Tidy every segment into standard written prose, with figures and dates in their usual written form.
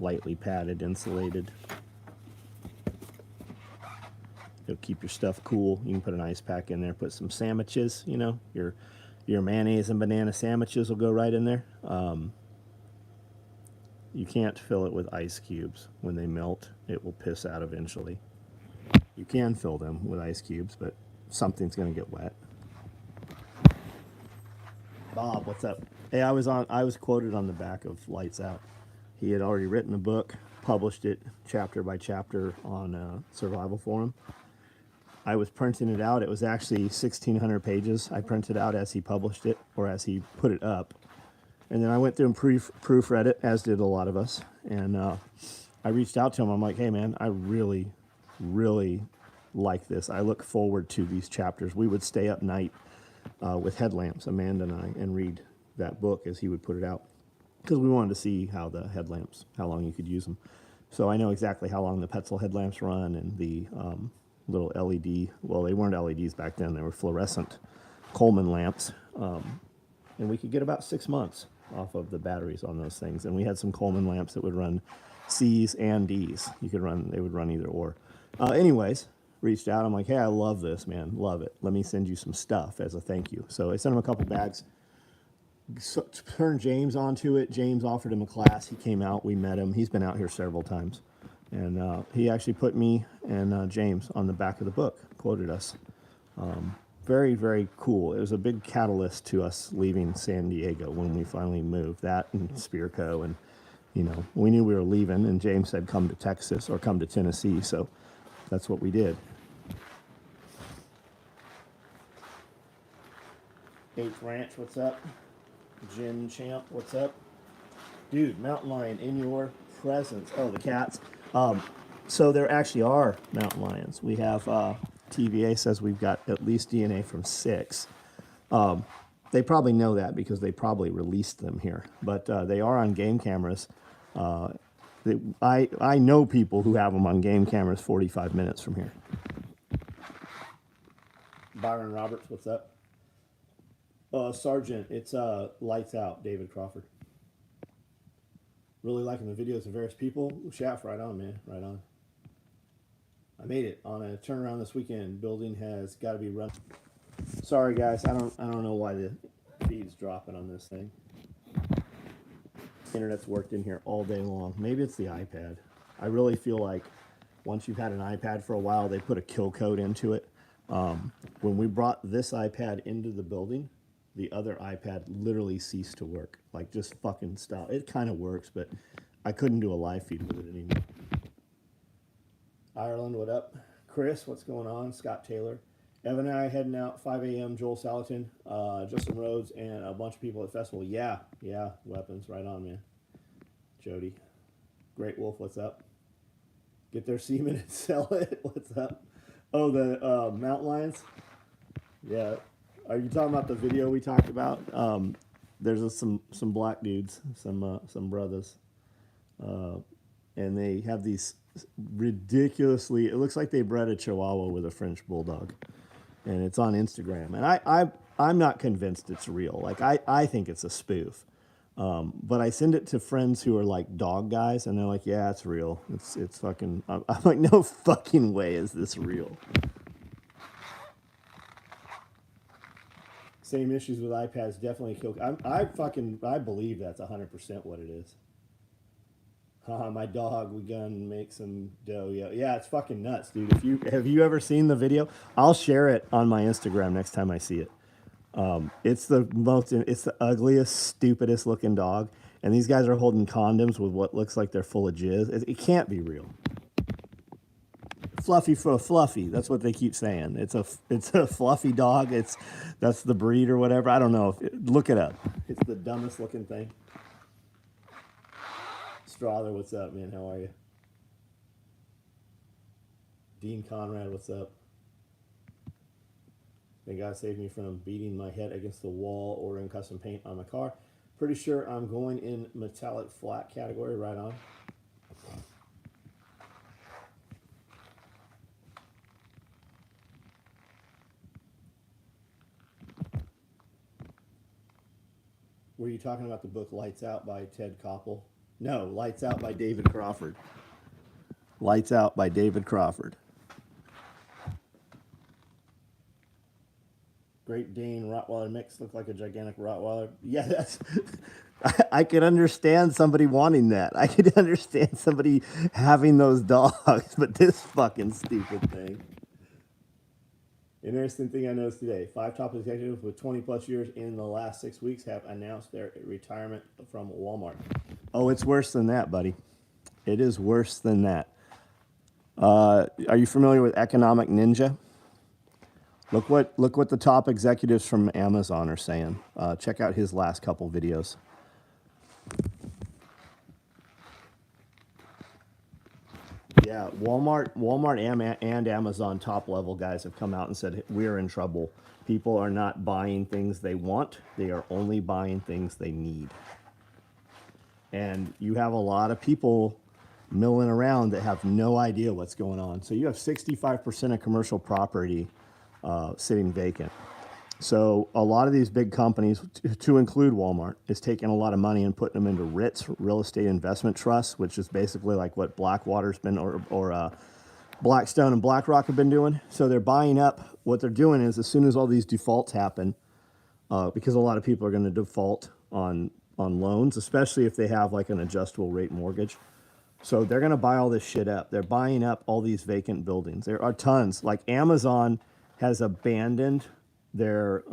lightly padded, insulated. It'll keep your stuff cool. You can put an ice pack in there, put some sandwiches, you know, your mayonnaise and banana sandwiches will go right in there. You can't fill it with ice cubes. When they melt, it will piss out eventually. You can fill them with ice cubes, but something's going to get wet. Bob, what's up? Hey, I was quoted on the back of Lights Out. He had already written a book, published it chapter by chapter on Survival Forum. I was printing it out. It was actually 1,600 pages. I printed out as he published it, or as he put it up. And then I went through and proofread it, as did a lot of us. And I reached out to him. I'm like, hey, man, I really, really like this. I look forward to these chapters. We would stay up night with headlamps, Amanda and I, and read that book as he would put it out. Because we wanted to see how the headlamps, how long you could use them. So I know exactly how long the Petzl headlamps run, and the little LED, well, they weren't LEDs back then, they were fluorescent Coleman lamps. And we could get about 6 months off of the batteries on those things. And we had some Coleman lamps that would run C's and D's. They would run either or. Anyways, reached out. I'm like, hey, I love this, man. Love it. Let me send you some stuff as a thank you. So I sent him a couple bags. Turned James onto it. James offered him a class. He came out. We met him. He's been out here several times. And he actually put me and James on the back of the book, quoted us. Very, very cool. It was a big catalyst to us leaving San Diego when we finally moved. That and Spearco, and you know, we knew we were leaving. And James said, "Come to Texas or come to Tennessee." So that's what we did. 8th Ranch, what's up? Jim Champ, what's up? Dude, mountain lion in your presence. Oh, the cats. So there actually are mountain lions. We have TVA says we've got at least DNA from 6. They probably know that because they probably released them here. But they are on game cameras. I know people who have them on game cameras 45 minutes from here. Byron Roberts, what's up? Sergeant, it's Lights Out, David Crawford. Really liking the videos of various people. Shaft, right on, man, right on. I made it on a turnaround this weekend. Building has got to be run. Sorry, guys, I don't know why the feed's dropping on this thing. Internet's worked in here all day long. Maybe it's the iPad. I really feel like once you've had an iPad for a while, they put a kill code into it. When we brought this iPad into the building, the other iPad literally ceased to work. Like, just fucking stopped. It kind of works, but I couldn't do a live feed with it anymore. Ireland, what up? Chris, what's going on? Scott Taylor. Evan and I heading out 5 a.m. Joel Salatin, Justin Rhodes, and a bunch of people at festival. Yeah, weapons, right on, man. Jody. Great Wolf, what's up? Get their semen and sell it. What's up? Oh, the mountain lions? Yeah. Are you talking about the video we talked about? There's some black dudes, some brothers, and they have these ridiculously. It looks like they bred a Chihuahua with a French bulldog, and it's on Instagram. And I'm not convinced it's real. Like I think it's a spoof. But I send it to friends who are like dog guys, and they're like, "Yeah, it's real. It's fucking." I'm like, "No fucking way is this real." Same issues with iPads, definitely kill. I believe that's 100% what it is. Haha, my dog, we gonna make some dough. Yeah, it's fucking nuts, dude. Have you ever seen the video? I'll share it on my Instagram next time I see it. It's the ugliest, stupidest looking dog, and these guys are holding condoms with what looks like they're full of jizz. It can't be real. Fluffy for fluffy. That's what they keep saying. It's a fluffy dog. That's the breed or whatever. I don't know. Look it up. It's the dumbest looking thing. Strother, what's up, man? How are you? Dean Conrad, what's up? May God save me from beating my head against the wall ordering custom paint on my car. Pretty sure I'm going in metallic flat category. Right on. Were you talking about the book Lights Out by Ted Koppel? No, Lights Out by David Crawford. Lights Out by David Crawford. Great Dane Rottweiler mix look like a gigantic Rottweiler. Yeah, that's. I could understand somebody wanting that. I could understand somebody having those dogs, but this fucking stupid thing. Interesting thing I noticed today. 5 top executives with 20 plus years in the last 6 weeks have announced their retirement from Walmart. Oh, it's worse than that, buddy. It is worse than that. Are you familiar with Economic Ninja? Look what the top executives from Amazon are saying. Check out his last couple videos. Yeah, Walmart and Amazon top level guys have come out and said we're in trouble. People are not buying things they want. They are only buying things they need. And you have a lot of people milling around that have no idea what's going on. So you have 65% of commercial property sitting vacant. So a lot of these big companies, to include Walmart, is taking a lot of money and putting them into RITs, real estate investment trusts, which is basically like what Blackwater's been or Blackstone and BlackRock have been doing. So they're buying up. What they're doing is, as soon as all these defaults happen, because a lot of people are going to default on loans, especially if they have like an adjustable rate mortgage. So they're going to buy all this shit up. They're buying up all these vacant buildings. There are tons. Like Amazon has abandoned their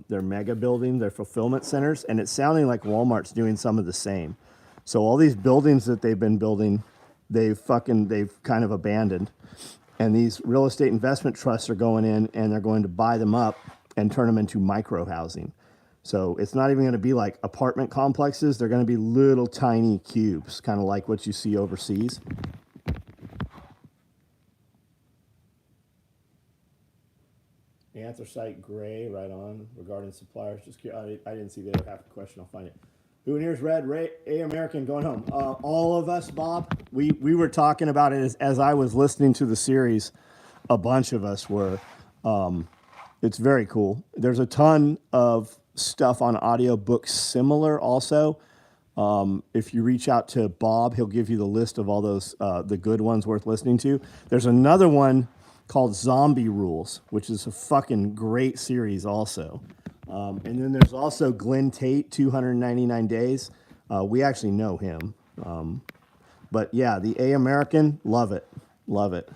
mega building, their fulfillment centers, and it's sounding like Walmart's doing some of the same. So all these buildings that they've been building, they've kind of abandoned, and these real estate investment trusts are going in and they're going to buy them up and turn them into micro housing. So it's not even going to be like apartment complexes. They're going to be little tiny cubes, kind of like what you see overseas. Anthracite gray, right on. Regarding suppliers, just I didn't see the other half of the question. I'll find it. Who in here is red? Ray, American going home. All of us, Bob. We were talking about it as I was listening to the series. A bunch of us were. It's very cool. There's a ton of stuff on audiobooks similar also. If you reach out to Bob, he'll give you the list of all those the good ones worth listening to. There's another one called Zombie Rules, which is a fucking great series also. And then there's also Glenn Tate, 299 Days. We actually know him. But yeah, the American, love it. Love it.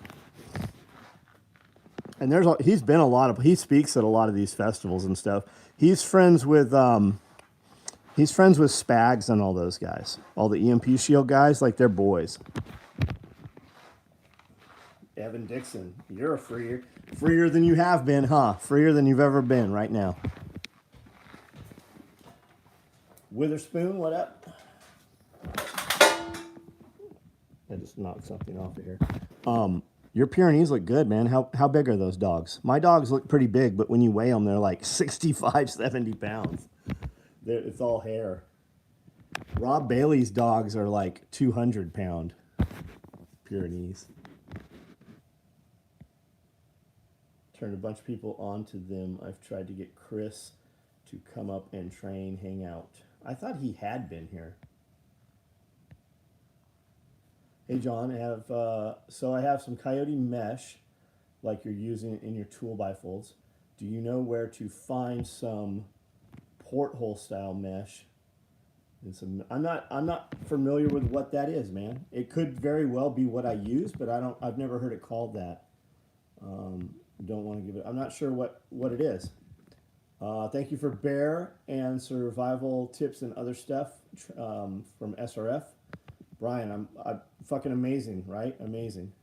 And he's been he speaks at a lot of these festivals and stuff. He's friends with Spags and all those guys. All the EMP Shield guys, like they're boys. Evan Dixon, you're a freer than you have been, huh? Freer than you've ever been right now. Witherspoon, what up? I just knocked something off of here. Your Pyrenees look good, man. How big are those dogs? My dogs look pretty big, but when you weigh them, they're like 65, 70 pounds. It's all hair. Rob Bailey's dogs are like 200-pound Pyrenees. Turned a bunch of people onto them. I've tried to get Chris to come up and train, hang out. I thought he had been here. Hey John, I have some coyote mesh, like you're using in your tool bifolds. Do you know where to find some porthole style mesh? I'm not familiar with what that is, man. It could very well be what I use, but I've never heard it called that. Don't want to give it. I'm not sure what it is. Thank you for bear and survival tips and other stuff from SRF. Brian, I'm fucking amazing, right? Amazing.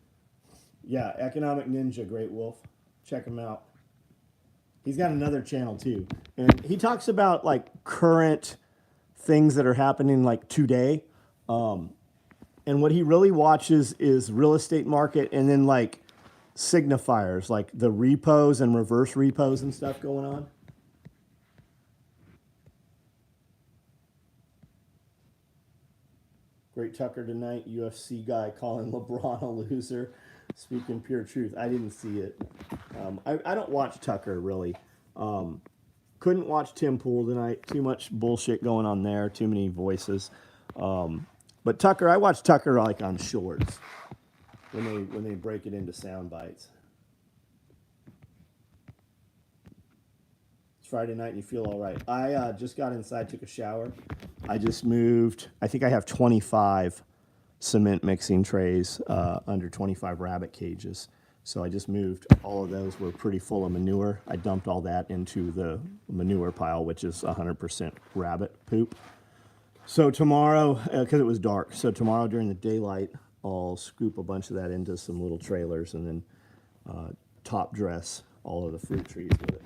Yeah, Economic Ninja, Great Wolf. Check him out. He's got another channel too, and he talks about like current things that are happening like today. And what he really watches is real estate market, and then like signifiers, like the repos and reverse repos and stuff going on. Great Tucker tonight. UFC guy calling LeBron a loser. Speaking pure truth. I didn't see it. I don't watch Tucker really. Couldn't watch Tim Pool tonight. Too much bullshit going on there. Too many voices. But Tucker, I watch Tucker like on shorts when they break it into sound bites. It's Friday night and you feel all right. I just got inside, took a shower. I just moved. I think I have 25 cement mixing trays under 25 rabbit cages. So I just moved. All of those were pretty full of manure. I dumped all that into the manure pile, which is 100% rabbit poop. So tomorrow, because it was dark, so tomorrow during the daylight, I'll scoop a bunch of that into some little trailers and then top dress all of the fruit trees with it.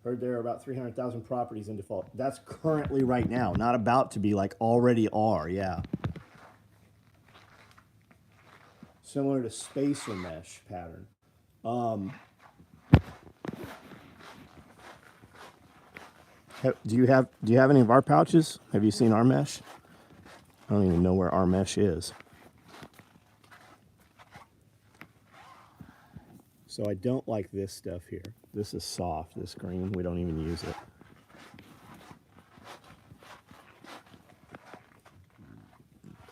Heard there are about 300,000 properties in default. That's currently right now, not about to be, like already are, yeah. Similar to spacer mesh pattern. Do you have any of our pouches? Have you seen our mesh? I don't even know where our mesh is. So I don't like this stuff here. This is soft, this green. We don't even use it.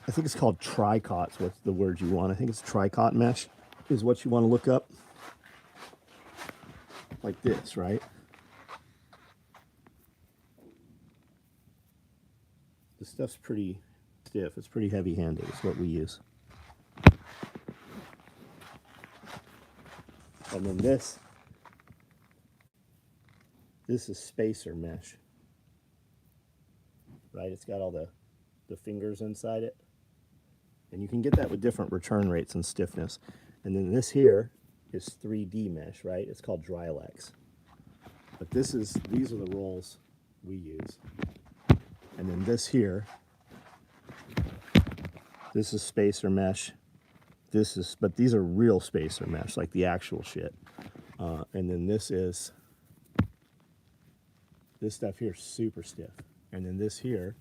I think it's called tricot's what's the word you want. I think it's tricot mesh is what you want to look up. Like this, right? This stuff's pretty stiff. It's pretty heavy-handed. It's what we use. And then this is spacer mesh, right? It's got all the fingers inside it. And you can get that with different return rates and stiffness. And then this here is 3D mesh, right? It's called Drylex. But these are the rolls we use. And then this here, this is spacer mesh. But these are real spacer mesh, like the actual shit. And then this stuff here is super stiff. And then this here,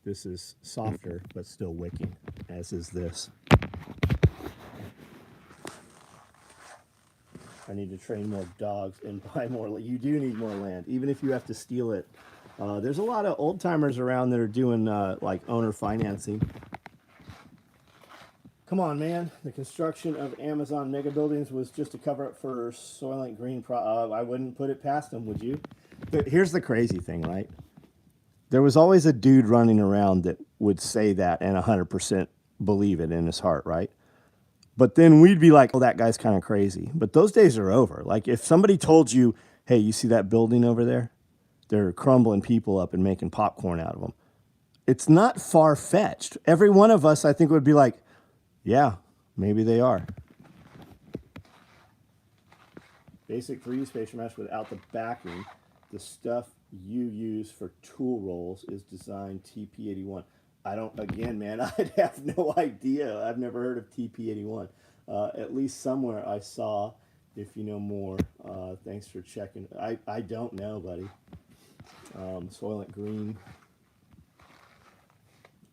this is softer, but still wicking, as is this. I need to train more dogs and buy more. You do need more land, even if you have to steal it. There's a lot of old timers around that are doing like owner financing. Come on, man. The construction of Amazon mega buildings was just a cover up for Soylent Green. I wouldn't put it past them, would you? But here's the crazy thing, right? There was always a dude running around that would say that and 100% believe it in his heart, right? But then we'd be like, oh, that guy's kind of crazy. But those days are over. Like if somebody told you, hey, you see that building over there? They're crumbling people up and making popcorn out of them. It's not far-fetched. Every one of us, I think, would be like, yeah, maybe they are. Basic 3D spacer mesh without the backing. The stuff you use for tool rolls is designed TP81. I don't, again, man, I'd have no idea. I've never heard of TP81. At least somewhere I saw, if you know more, thanks for checking. I don't know, buddy. Soylent Green.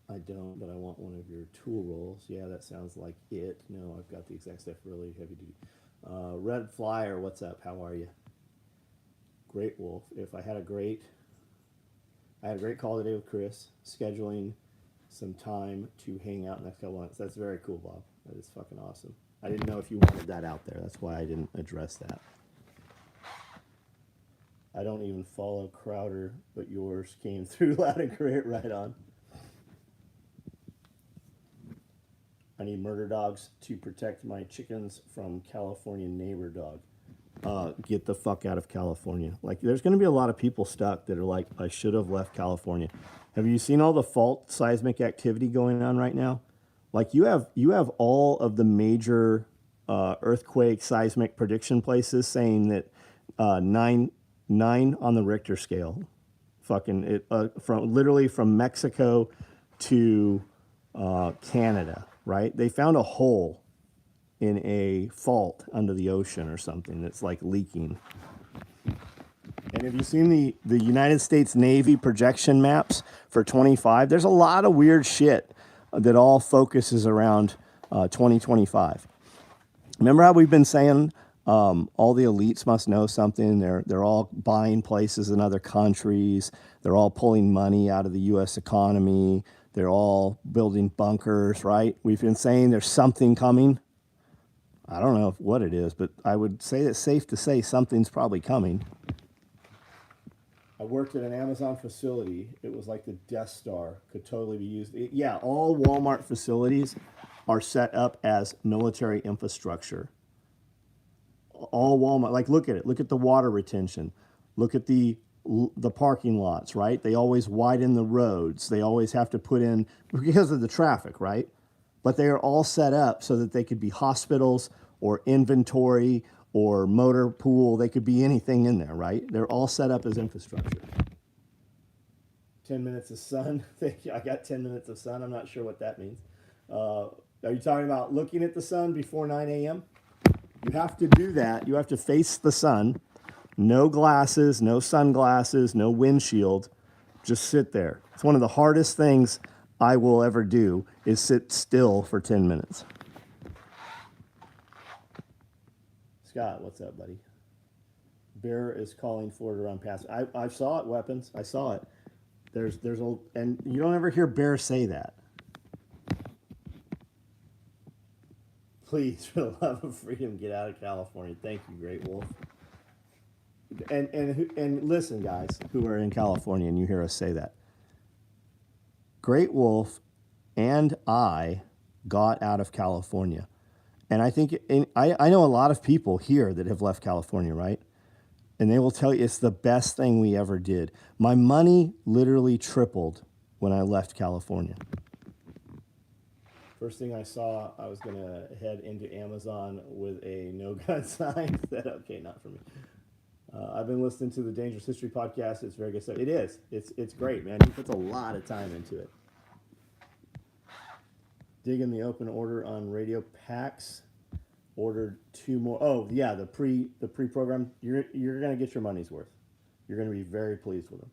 I don't, but I want one of your tool rolls. Yeah, that sounds like it. No, I've got the exact stuff, really heavy duty. Red Flyer, what's up? How are you? Great Wolf. If I had a great call today with Chris, scheduling some time to hang out next couple months. That's very cool, Bob. That is fucking awesome. I didn't know if you wanted that out there. That's why I didn't address that. I don't even follow Crowder, but yours came through loud and clear. Right on. I need murder dogs to protect my chickens from California neighbor dog. Get the fuck out of California. Like, there's going to be a lot of people stuck that are like, I should have left California. Have you seen all the fault seismic activity going on right now? Like, you have all of the major earthquake seismic prediction places saying that 9 on the Richter scale, fucking it, from Mexico to Canada. Right? They found a hole in a fault under the ocean or something that's like leaking. And have you seen the United States Navy projection maps for 25? There's a lot of weird shit that all focuses around 2025. Remember how we've been saying all the elites must know something? They're all buying places in other countries. They're all pulling money out of the U.S. economy. They're all building bunkers, right? We've been saying there's something coming. I don't know what it is, but I would say it's safe to say something's probably coming. I worked at an Amazon facility. It was like the Death Star, could totally be used. Yeah, all Walmart facilities are set up as military infrastructure. All Walmart, like look at it. Look at the water retention. Look at the parking lots, right? They always widen the roads. They always have to put in because of the traffic, right? But they are all set up so that they could be hospitals or inventory or motor pool. They could be anything in there, right? They're all set up as infrastructure. 10 minutes of sun. I got 10 minutes of sun. I'm not sure what that means. Are you talking about looking at the sun before 9 a.m.? You have to do that. You have to face the sun. No glasses, no sunglasses, no windshield. Just sit there. It's one of the hardest things I will ever do is sit still for 10 minutes. Scott, what's up, buddy? Bear is calling Florida around pass. I saw it, weapons. I saw it. There's a, and you don't ever hear Bear say that. Please, for the love of freedom, get out of California. Thank you, Great Wolf. And listen, guys, who are in California, and you hear us say that. Great Wolf and I got out of California. And I think, I know a lot of people here that have left California, right? And they will tell you it's the best thing we ever did. My money literally tripled when I left California. First thing I saw, I was going to head into Amazon with a no gun sign. Said, okay, not for me. I've been listening to the Dangerous History podcast. It's very good stuff. It is. It's great, man. He puts a lot of time into it. Digging the open order on radio packs. Ordered 2 more. Oh yeah, the pre-program. You're gonna get your money's worth. You're gonna be very pleased with them.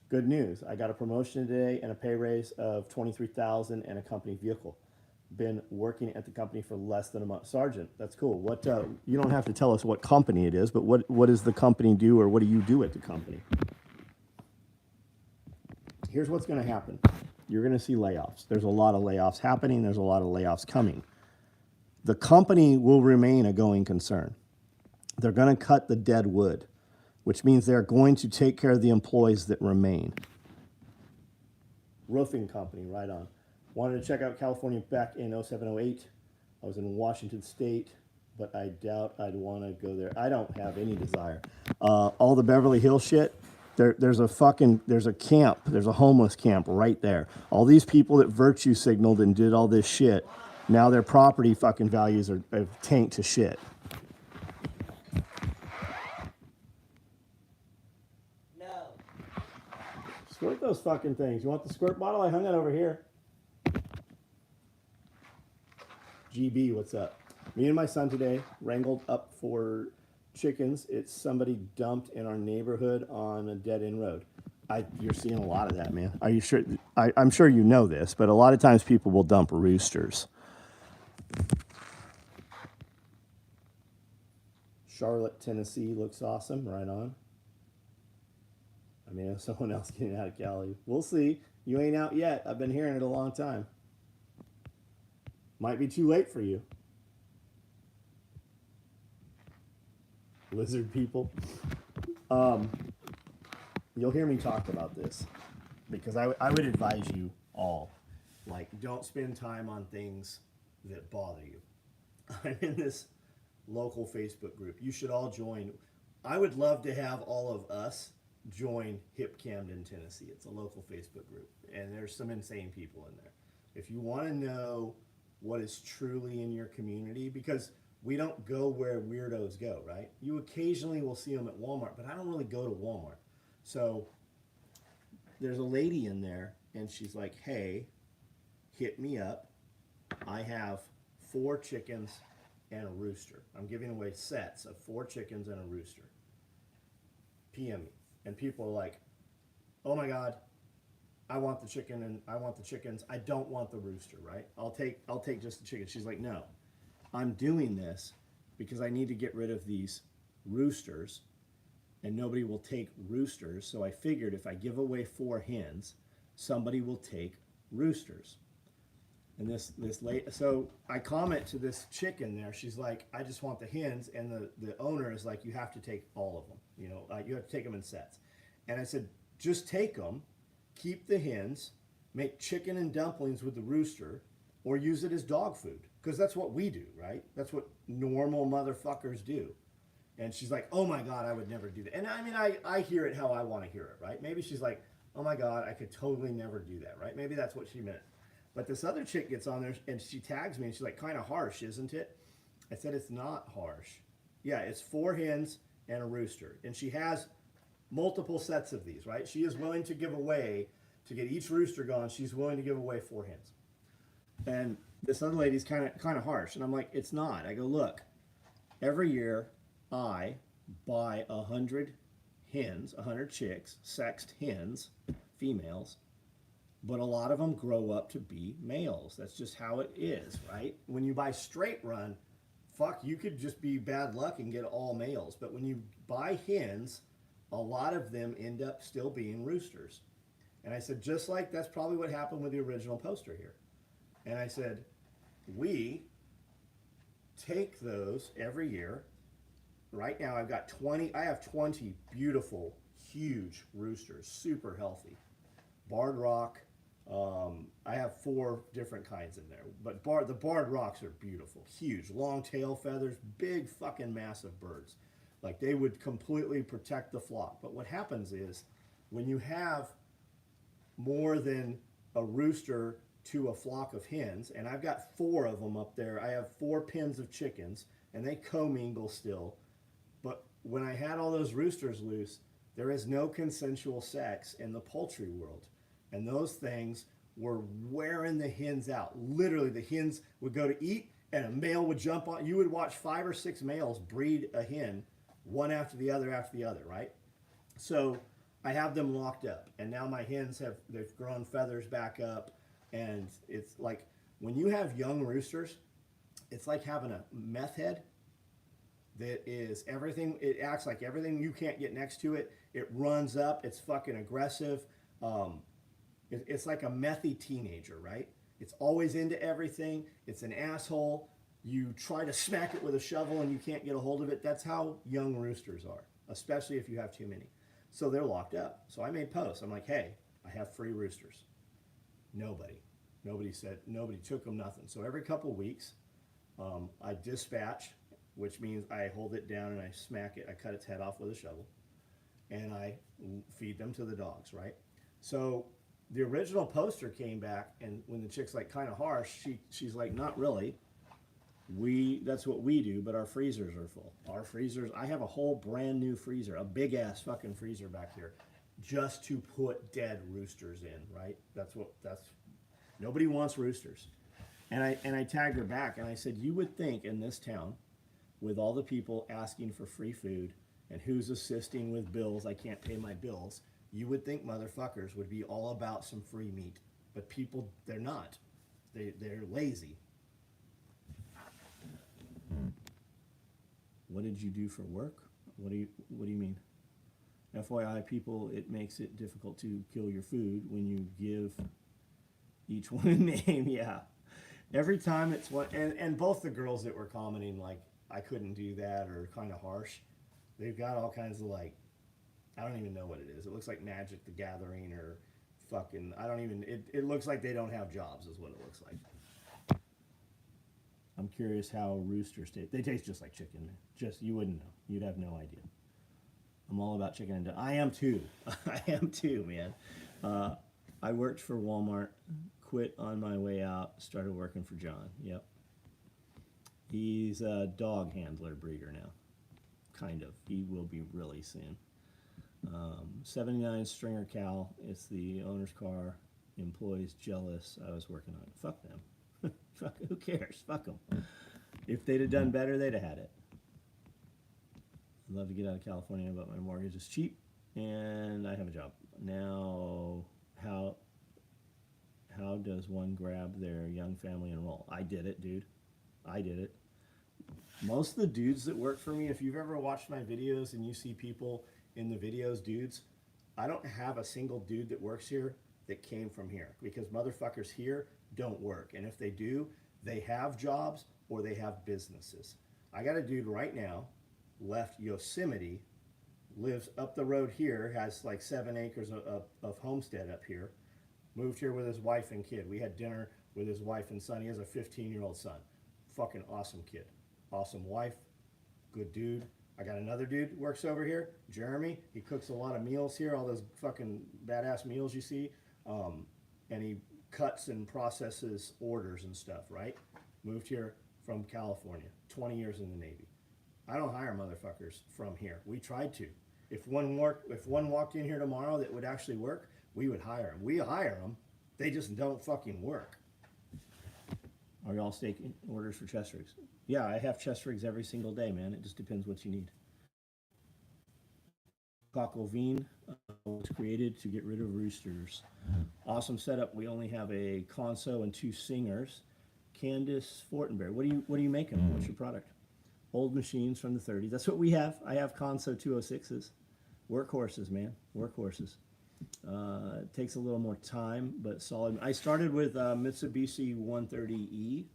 Good news. I got a promotion today and a pay raise of $23,000 and a company vehicle. Been working at the company for less than a month. Sergeant, that's cool. What you don't have to tell us what company it is, but what does the company do, or what do you do at the company? Here's what's going to happen. You're going to see layoffs. There's a lot of layoffs happening. There's a lot of layoffs coming. The company will remain a going concern. They're going to cut the dead wood, which means they're going to take care of the employees that remain. Roofing company, right on. Wanted to check out California back in 0708. I was in Washington State, but I doubt I'd want to go there. I don't have any desire. All the Beverly Hills shit, there's a camp, there's a homeless camp right there. All these people that virtue signaled and did all this shit, now their property fucking values are tanked to shit. No. Squirt those fucking things. You want the squirt bottle? I hung it over here. GB, what's up? Me and my son today wrangled up for chickens. It's somebody dumped in our neighborhood on a dead-end road. You're seeing a lot of that, man. Are you sure? I'm sure you know this, but a lot of times people will dump roosters. Charlotte, Tennessee looks awesome. Right on. I mean, if someone else getting out of Cali. We'll see. You ain't out yet. I've been hearing it a long time. Might be too late for you. Lizard people. You'll hear me talk about this because I would advise you all, like, don't spend time on things that bother you. I'm in this local Facebook group. You should all join. I would love to have all of us join HIP Camden, Tennessee. It's a local Facebook group, and there's some insane people in there. If you want to know what is truly in your community, because we don't go where weirdos go, right? You occasionally will see them at Walmart, but I don't really go to Walmart. So there's a lady in there, and she's like, hey, hit me up. I have 4 chickens and a rooster. I'm giving away sets of 4 chickens and a rooster. PM me. And people are like, oh my God, I want the chicken and I want the chickens. I don't want the rooster, right? I'll take just the chicken. She's like, no, I'm doing this because I need to get rid of these roosters and nobody will take roosters. So I figured if I give away 4 hens, somebody will take roosters. And this late, so I comment to this chick in there. She's like, I just want the hens, and the owner is like, you have to take all of them. You know, you have to take them in sets. And I said, just take them, keep the hens, make chicken and dumplings with the rooster, or use it as dog food, because that's what we do, right? That's what normal motherfuckers do. And she's like, oh my God, I would never do that. And I mean, I hear it how I want to hear it, right? Maybe she's like, oh my God, I could totally never do that, right? Maybe that's what she meant. But this other chick gets on there and she tags me and she's like, kind of harsh, isn't it? I said, it's not harsh. Yeah, it's 4 hens and a rooster. And she has multiple sets of these, right? She is willing to give away, to get each rooster gone, she's willing to give away 4 hens. And this other lady's kind of harsh. And I'm like, it's not. I go, look, every year I buy 100 hens, 100 chicks, sexed hens, females, but a lot of them grow up to be males. That's just how it is, right? When you buy straight run, fuck, you could just be bad luck and get all males. But when you buy hens, a lot of them end up still being roosters. And I said, just like that's probably what happened with the original poster here. And I said, we take those every year. Right now I have 20 beautiful, huge roosters, super healthy. Barred rock, I have 4 different kinds in there, but the barred rocks are beautiful, huge, long tail feathers, big fucking massive birds. Like they would completely protect the flock. But what happens is when you have more than a rooster to a flock of hens, and I've got 4 of them up there, I have 4 pens of chickens, and they commingle still. But when I had all those roosters loose, there is no consensual sex in the poultry world. And those things were wearing the hens out. Literally, the hens would go to eat and a male would jump on. You would watch 5 or 6 males breed a hen, one after the other, right? So I have them locked up. And now my hens they've grown feathers back up. And it's like, when you have young roosters, it's like having a meth head that is everything. It acts like everything. You can't get next to it. It runs up. It's fucking aggressive. It's like a methy teenager, right? It's always into everything. It's an asshole. You try to smack it with a shovel and you can't get a hold of it. That's how young roosters are, especially if you have too many. So they're locked up. So I made posts. I'm like, hey, I have free roosters. Nobody took them, nothing. So every couple weeks, I dispatch, which means I hold it down and I smack it. I cut its head off with a shovel and I feed them to the dogs, right? So the original poster came back, and when the chick's like kind of harsh, she's like, not really. That's what we do, but our freezers are full. Our freezers, I have a whole brand new freezer, a big ass fucking freezer back here, just to put dead roosters in, right? Nobody wants roosters. And I tagged her back and I said, you would think in this town, with all the people asking for free food and who's assisting with bills, I can't pay my bills, you would think motherfuckers would be all about some free meat. But people, they're not. They're lazy. What did you do for work? What do you mean? FYI, people, it makes it difficult to kill your food when you give each one a name. Yeah. Every time it's one, and both the girls that were commenting, like, I couldn't do that, or kind of harsh, they've got all kinds of, like, I don't even know what it is. It looks like Magic the Gathering or fucking, it looks like they don't have jobs is what it looks like. I'm curious how roosters taste. They taste just like chicken, man. You wouldn't know. You'd have no idea. I'm all about chicken and I am too. I am too, man. I worked for Walmart, quit on my way out, started working for John. Yep. He's a dog handler breeder now. Kind of. He will be really soon. 79 Stringer Cow. It's the owner's car. Employees jealous. I was working on it. Fuck them. Fuck, who cares? Fuck them. If they'd have done better, they'd have had it. I'd love to get out of California, but my mortgage is cheap and I have a job. Now, how does one grab their young family and roll? I did it, dude. I did it. Most of the dudes that work for me, if you've ever watched my videos and you see people in the videos, dudes, I don't have a single dude that works here that came from here, because motherfuckers here don't work. And if they do, they have jobs or they have businesses. I got a dude right now, left Yosemite, lives up the road here, has like 7 acres of homestead up here, moved here with his wife and kid. We had dinner with his wife and son. He has a 15-year-old son. Fucking awesome kid. Awesome wife. Good dude. I got another dude works over here, Jeremy. He cooks a lot of meals here, all those fucking badass meals you see. And he cuts and processes orders and stuff, right? Moved here from California, 20 years in the Navy. I don't hire motherfuckers from here. We tried to. If one walked in here tomorrow that would actually work, we would hire them. We hire them. They just don't fucking work. Are y'all taking orders for chest rigs? Yeah, I have chest rigs every single day, man. It just depends what you need. Cockle-Veen was created to get rid of roosters. Awesome setup. We only have a console and 2 singers. Candace Fortenberry, what are you making? What's your product? Old machines from the 30s. That's what we have. I have console 206s. Workhorses, man. Workhorses. It takes a little more time, but solid. I started with Mitsubishi 130E,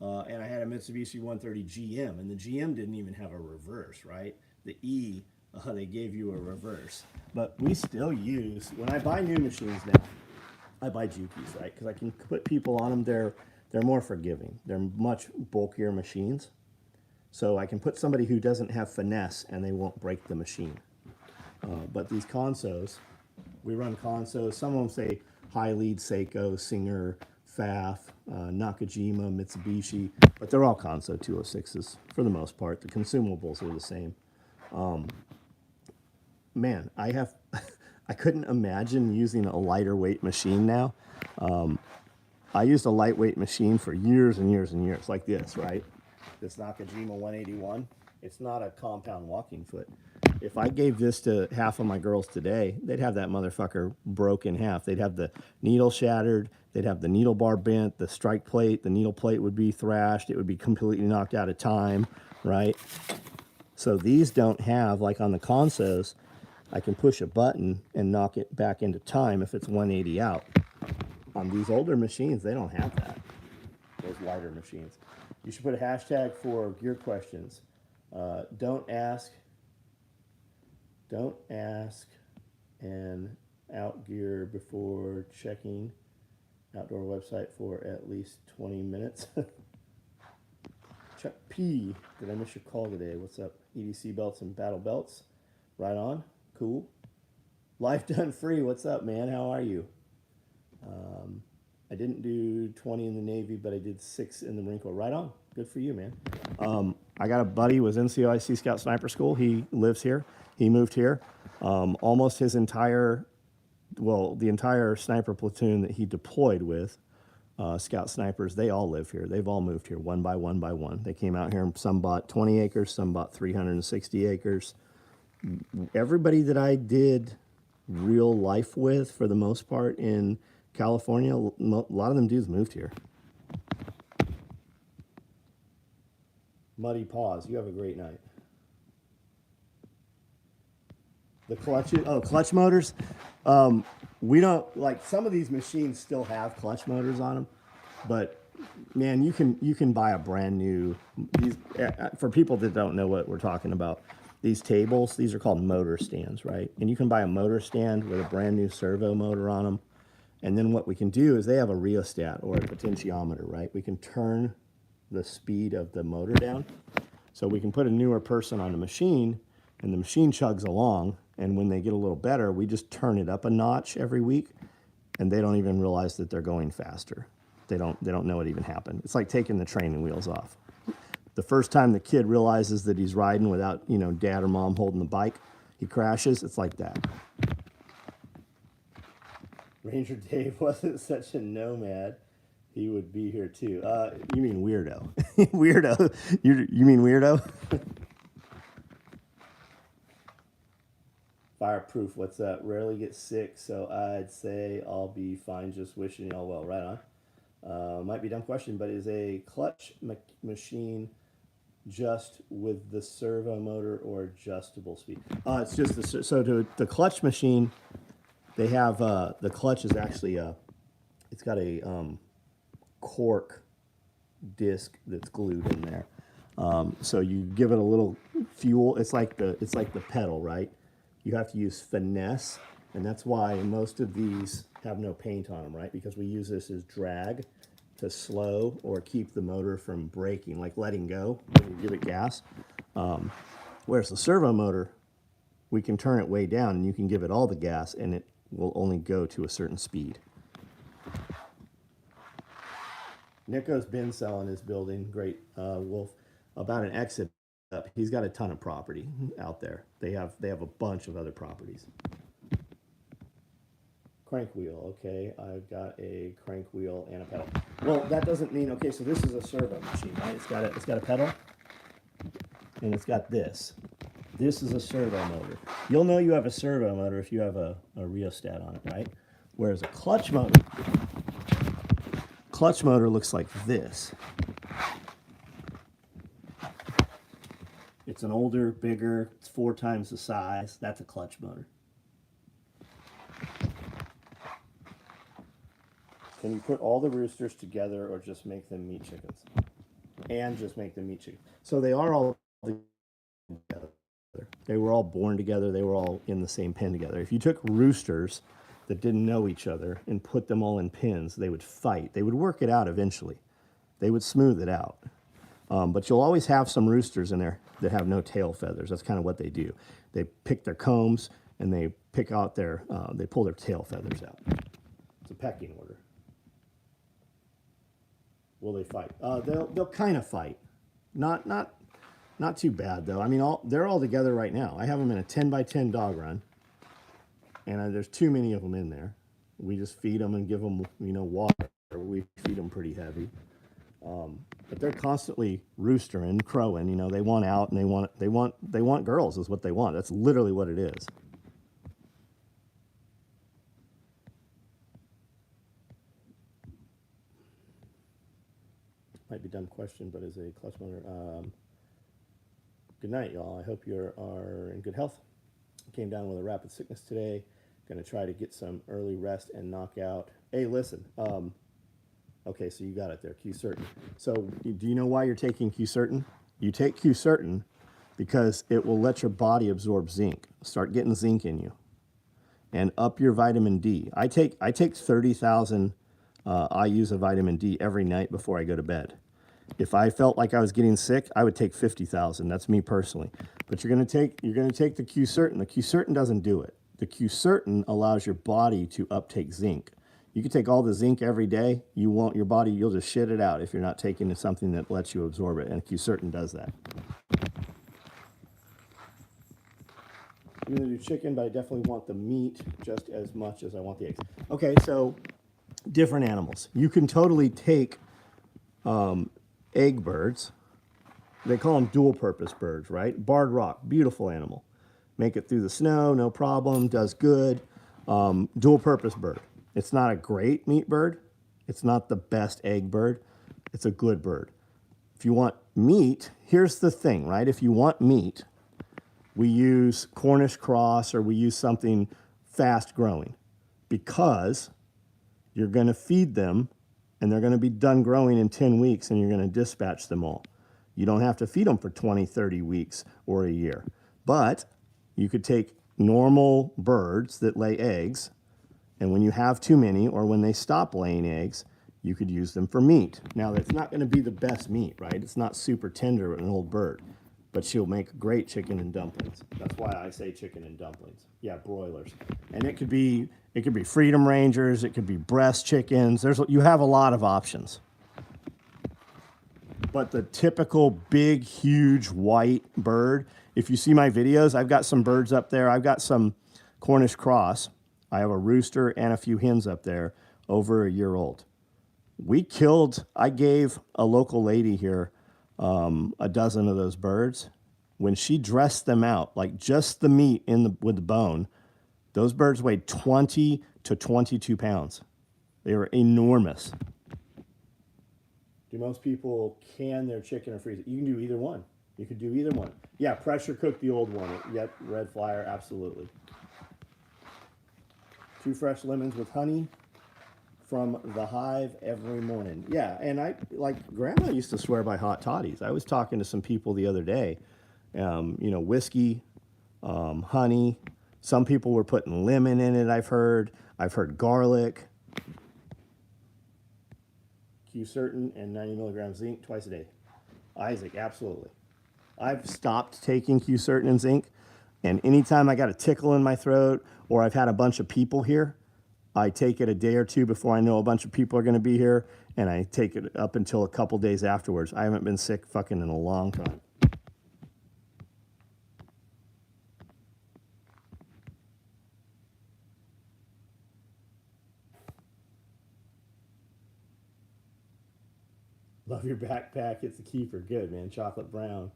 and I had a Mitsubishi 130 GM, and the GM didn't even have a reverse, right? The E, they gave you a reverse. But we still use, when I buy new machines now, I buy Jukies, right? Because I can put people on them. They're more forgiving. They're much bulkier machines. So I can put somebody who doesn't have finesse and they won't break the machine. But these consos, we run consos. Some of them say high lead, Seiko, Singer, Pfaff, Nakajima, Mitsubishi, but they're all conso 206s for the most part. The consumables are the same. Man, I couldn't imagine using a lighter weight machine now. I used a lightweight machine for years and years and years, like this, right? This Nakajima 181. It's not a compound walking foot. If I gave this to half of my girls today, they'd have that motherfucker broke in half. They'd have the needle shattered. They'd have the needle bar bent, the strike plate, the needle plate would be thrashed. It would be completely knocked out of time, right? So these don't have, like on the consos, I can push a button and knock it back into time if it's 180 out. On these older machines, they don't have that, those lighter machines. You should put a hashtag for gear questions. Don't ask and out gear before checking outdoor website for at least 20 minutes. Chuck P, did I miss your call today? What's up? EDC belts and battle belts. Right on. Cool. Life Done Free. What's up, man? How are you? I didn't do 20 in the Navy, but I did 6 in the Marine Corps. Right on. Good for you, man. I got a buddy who was in COIC Scout Sniper School. He lives here. He moved here. Almost his entire, the entire sniper platoon that he deployed with, Scout Snipers, they all live here. They've all moved here one by one by one. They came out here and some bought 20 acres, some bought 360 acres. Everybody that I did real life with, for the most part, in California, a lot of them dudes moved here. Muddy Paws, you have a great night. The clutches, clutch motors. We don't, like, some of these machines still have clutch motors on them, but man, you can buy a brand new, for people that don't know what we're talking about, these tables, these are called motor stands, right? And you can buy a motor stand with a brand new servo motor on them. And then what we can do is they have a rheostat or a potentiometer, right? We can turn the speed of the motor down. So we can put a newer person on the machine and the machine chugs along. And when they get a little better, we just turn it up a notch every week and they don't even realize that they're going faster. They don't know it even happened. It's like taking the training wheels off. The first time the kid realizes that he's riding without, dad or mom holding the bike, he crashes. It's like that. Ranger Dave wasn't such a nomad, he would be here too. You mean weirdo? Weirdo? You mean weirdo? Fireproof, what's up? Rarely get sick, so I'd say I'll be fine. Just wishing y'all well. Right on. Might be a dumb question, but is a clutch machine just with the servo motor or adjustable speed? It's just the clutch machine They have the clutch is actually it's got a cork disc that's glued in there. So you give it a little fuel. It's like the pedal, right? You have to use finesse, and that's why most of these have no paint on them, right? Because we use this as drag to slow or keep the motor from braking, like letting go when you give it gas. Whereas the servo motor, we can turn it way down and you can give it all the gas and it will only go to a certain speed. Nico's been selling his building, great Wolf, about an exit up. He's got a ton of property out there. They have a bunch of other properties. Crank wheel, okay, I've got a crank wheel and a pedal. Well, that doesn't mean, okay, so this is a servo machine, right? It's got a pedal and it's got this. This is a servo motor. You'll know you have a servo motor if you have a rheostat on it, right? Whereas a clutch motor looks like this. It's an older, bigger, it's 4 times the size. That's a clutch motor. Can you put all the roosters together or just make them meat chickens? And just make them meat chickens. So they are all together. They were all born together. They were all in the same pen together. If you took roosters that didn't know each other and put them all in pens, they would fight. They would work it out eventually. They would smooth it out. But you'll always have some roosters in there that have no tail feathers. That's kind of what they do. They pick their combs and they pick out they pull their tail feathers out. It's a pecking order. Will they fight? They'll kind of fight. Not too bad though. I mean, they're all together right now. I have them in a 10x10 dog run, and there's too many of them in there. We just feed them and give them, water. We feed them pretty heavy, but they're constantly roostering, crowing. They want out and they want girls is what they want. That's literally what it is. Might be a dumb question, but as a clutch motor. Good night, y'all. I hope you are in good health. Came down with a rapid sickness today. Going to try to get some early rest and knock out. Hey, listen. Okay, so you got it there, Q-Certain. So do you know why you're taking Q-Certain? You take Q-Certain because it will let your body absorb zinc. Start getting zinc in you. And up your vitamin D. I take 30,000 IUs of vitamin D every night before I go to bed. If I felt like I was getting sick, I would take 50,000. That's me personally. But you're going to take the Q-Certain. The Q-Certain doesn't do it. The Q-Certain allows your body to uptake zinc. You can take all the zinc every day. Your body, you'll just shit it out if you're not taking something that lets you absorb it. And Q-Certain does that. I'm going to do chicken, but I definitely want the meat just as much as I want the eggs. Okay, so different animals. You can totally take egg birds. They call them dual purpose birds, right? Barred rock, beautiful animal. Make it through the snow, no problem, does good. Dual purpose bird. It's not a great meat bird. It's not the best egg bird. It's a good bird. If you want meat, here's the thing, right? If you want meat, we use Cornish cross or we use something fast growing because you're going to feed them and they're going to be done growing in 10 weeks and you're going to dispatch them all. You don't have to feed them for 20, 30 weeks or a year. But you could take normal birds that lay eggs, and when you have too many or when they stop laying eggs, you could use them for meat. Now, that's not going to be the best meat, right? It's not super tender with an old bird, but she'll make great chicken and dumplings. That's why I say chicken and dumplings. Yeah, broilers. And it could be Freedom Rangers, it could be breast chickens. You have a lot of options. But the typical big, huge white bird, if you see my videos, I've got some birds up there. I've got some Cornish cross. I have a rooster and a few hens up there, over a year old. I gave a local lady here a dozen of those birds. When she dressed them out, like just the meat with the bone, those birds weighed 20 to 22 pounds. They were enormous. Do most people can their chicken or freeze it? You can do either one. You could do either one. Yeah, pressure cook the old one. Yep, red flyer, absolutely. 2 fresh lemons with honey from the hive every morning. Yeah, and I like Grandma used to swear by hot toddies. I was talking to some people the other day. Whiskey, honey. Some people were putting lemon in it. I've heard garlic. Q-certain and 90 milligrams zinc twice a day. Isaac, absolutely. I've stopped taking Q-certain and zinc, and anytime I got a tickle in my throat or I've had a bunch of people here, I take it a day or two before I know a bunch of people are going to be here, and I take it up until a couple days afterwards. I haven't been sick fucking in a long time. Love your backpack. It's a keeper. Good, man. Chocolate brown.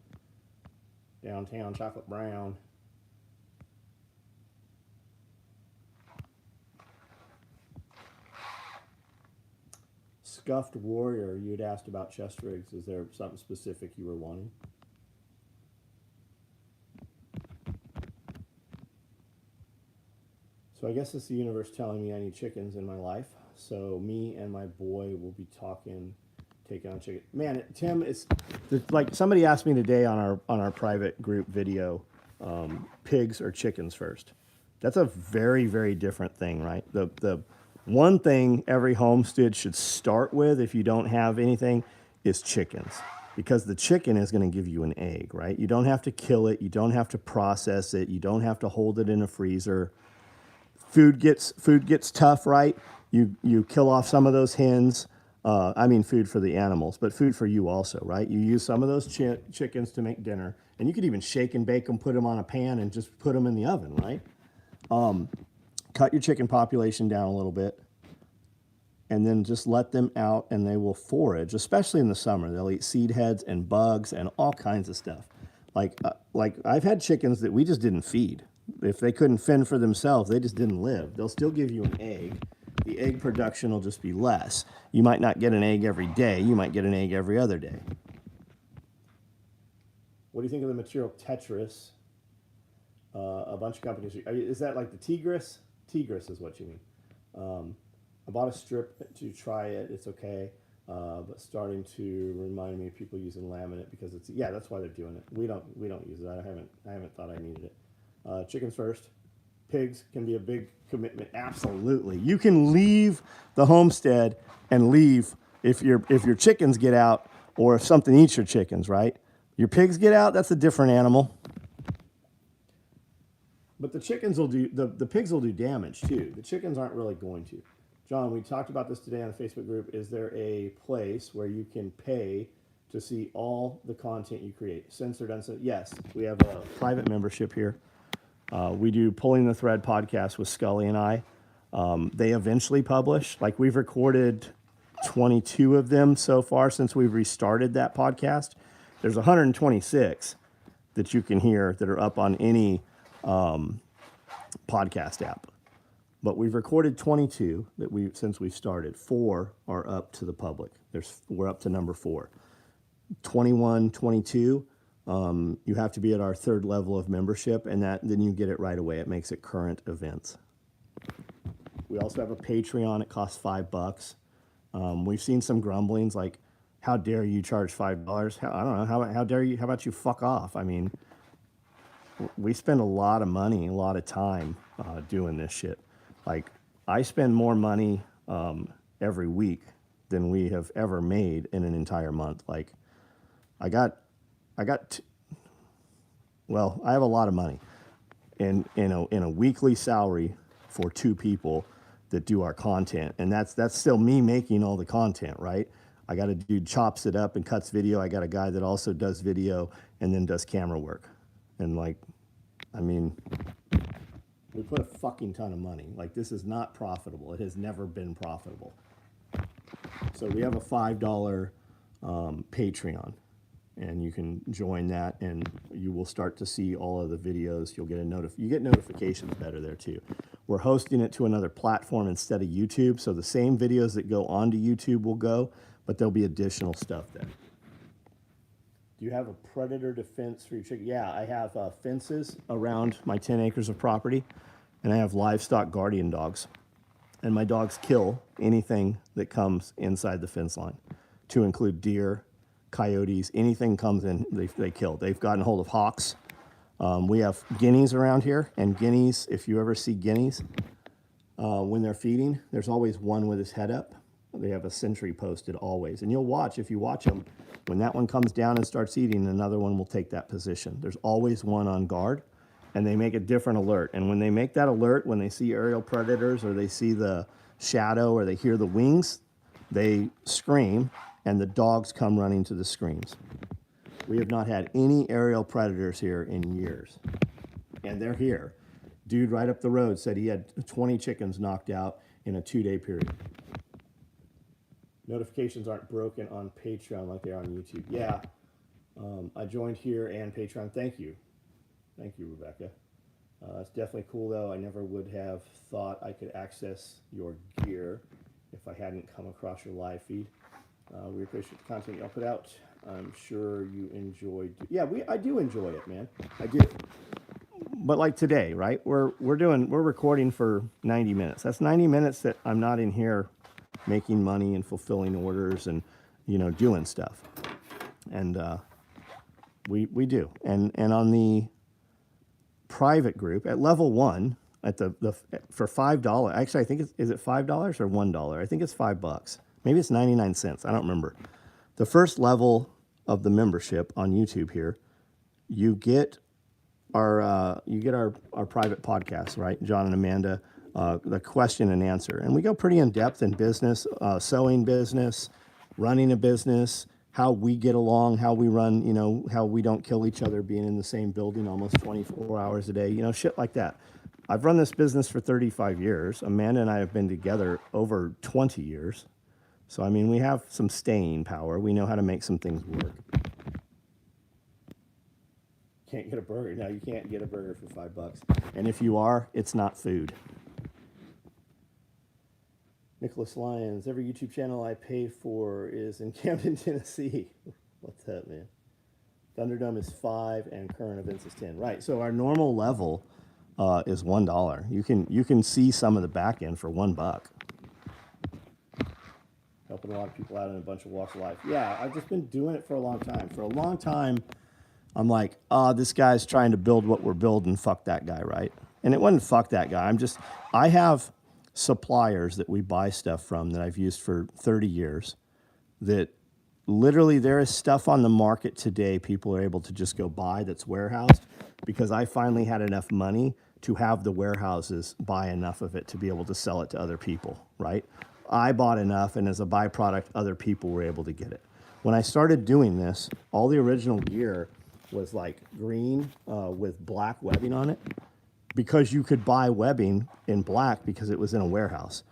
Downtown chocolate brown. Scuffed Warrior, you had asked about chest rigs. Is there something specific you were wanting? So I guess it's the universe telling me I need chickens in my life. So me and my boy will be taking on chicken. Man, Tim, it's like somebody asked me today on our private group video, pigs or chickens first. That's a very, very different thing, right? The one thing every homestead should start with, if you don't have anything, is chickens. Because the chicken is going to give you an egg, right? You don't have to kill it. You don't have to process it. You don't have to hold it in a freezer. Food gets tough, right? You kill off some of those hens. Food for the animals, but food for you also, right? You use some of those chickens to make dinner, and you could even shake and bake them, put them on a pan, and just put them in the oven, right? Cut your chicken population down a little bit, and then just let them out, and they will forage, especially in the summer. They'll eat seed heads and bugs and all kinds of stuff. Like I've had chickens that we just didn't feed. If they couldn't fend for themselves, they just didn't live. They'll still give you an egg. The egg production will just be less. You might not get an egg every day. You might get an egg every other day. What do you think of the material Tetris? A bunch of companies. Is that like the Tigris? Tigris is what you mean. I bought a strip to try it. It's okay. But starting to remind me of people using laminate because that's why they're doing it. We don't use it. I haven't thought I needed it. Chickens first. Pigs can be a big commitment. Absolutely. You can leave the homestead and leave if your chickens get out or if something eats your chickens, right? Your pigs get out, that's a different animal. But the chickens will do, the pigs will do damage too. The chickens aren't really going to. John, we talked about this today on the Facebook group. Is there a place where you can pay to see all the content you create? Censored, uncensored? Yes, we have a private membership here. We do Pulling the Thread podcast with Scully and I. They eventually publish. Like we've recorded 22 of them so far since we've restarted that podcast. There's 126 that you can hear that are up on any podcast app. But we've recorded 22 since we've started. 4 are up to the public. We're up to number 4. 21, 22. You have to be at our 3rd level of membership, and then you get it right away. It makes it current events. We also have a Patreon. It costs $5. We've seen some grumblings like, "How dare you charge $5?" I don't know. How dare you? How about you fuck off? I mean, we spend a lot of money, a lot of time doing this shit. Like, I spend more money every week than we have ever made in an entire month. Like, I have a lot of money in a weekly salary for 2 people that do our content, and that's still me making all the content, right? I got a dude chops it up and cuts video. I got a guy that also does video and then does camera work, and we put a fucking ton of money. Like, this is not profitable. It has never been profitable. So we have a $5 Patreon. And you can join that, and you will start to see all of the videos. You'll get you get notifications better there too. We're hosting it to another platform instead of YouTube, so the same videos that go onto YouTube will go, but there'll be additional stuff there. Do you have a predator defense for your chicken? Yeah, I have fences around my 10 acres of property, and I have livestock guardian dogs. And my dogs kill anything that comes inside the fence line, to include deer, coyotes, anything comes in, they kill. They've gotten hold of hawks. We have guineas around here, and guineas, if you ever see guineas, when they're feeding, there's always one with his head up. They have a sentry posted always. And you'll watch, if you watch them, when that one comes down and starts eating, another one will take that position. There's always one on guard, and they make a different alert. And when they make that alert, when they see aerial predators or they see the shadow or they hear the wings, they scream, and the dogs come running to the screams. We have not had any aerial predators here in years, and they're here. Dude right up the road said he had 20 chickens knocked out in a 2-day period. Notifications aren't broken on Patreon like they are on YouTube. Yeah, I joined here and Patreon. Thank you. Thank you, Rebecca. It's definitely cool, though. I never would have thought I could access your gear if I hadn't come across your live feed. We appreciate the content y'all put out. I'm sure you enjoyed. Yeah, I do enjoy it, man. I do. But like today, right? We're recording for 90 minutes. That's 90 minutes that I'm not in here making money and fulfilling orders and, doing stuff. And we do. And on the private group at level 1 at the for $5. Actually, I think is it $5 or $1? I think it's $5. Maybe it's 99 cents. I don't remember. The first level of the membership on YouTube here, you get our private podcast, right? John and Amanda, the question and answer. And we go pretty in depth in business, sewing business, running a business, how we get along, how we run, how we don't kill each other being in the same building almost 24 hours a day, shit like that. I've run this business for 35 years. Amanda and I have been together over 20 years. So, we have some staying power. We know how to make some things work. Can't get a burger. No, you can't get a burger for $5. And if you are, it's not food. Nicholas Lyons, every YouTube channel I pay for is in Camden, Tennessee. What's that, man? Thunderdome is $5 and current events is $10. Right. So our normal level is $1. You can see some of the back end for $1. Helping a lot of people out in a bunch of walks of life. Yeah, I've just been doing it for a long time. For a long time, I'm like, this guy's trying to build what we're building. Fuck that guy, right? And it wasn't fuck that guy. I have suppliers that we buy stuff from that I've used for 30 years that literally there is stuff on the market today people are able to just go buy that's warehoused because I finally had enough money to have the warehouses buy enough of it to be able to sell it to other people, right? I bought enough, and as a byproduct, other people were able to get it. When I started doing this, all the original gear was like green with black webbing on it because you could buy webbing in black because it was in a warehouse.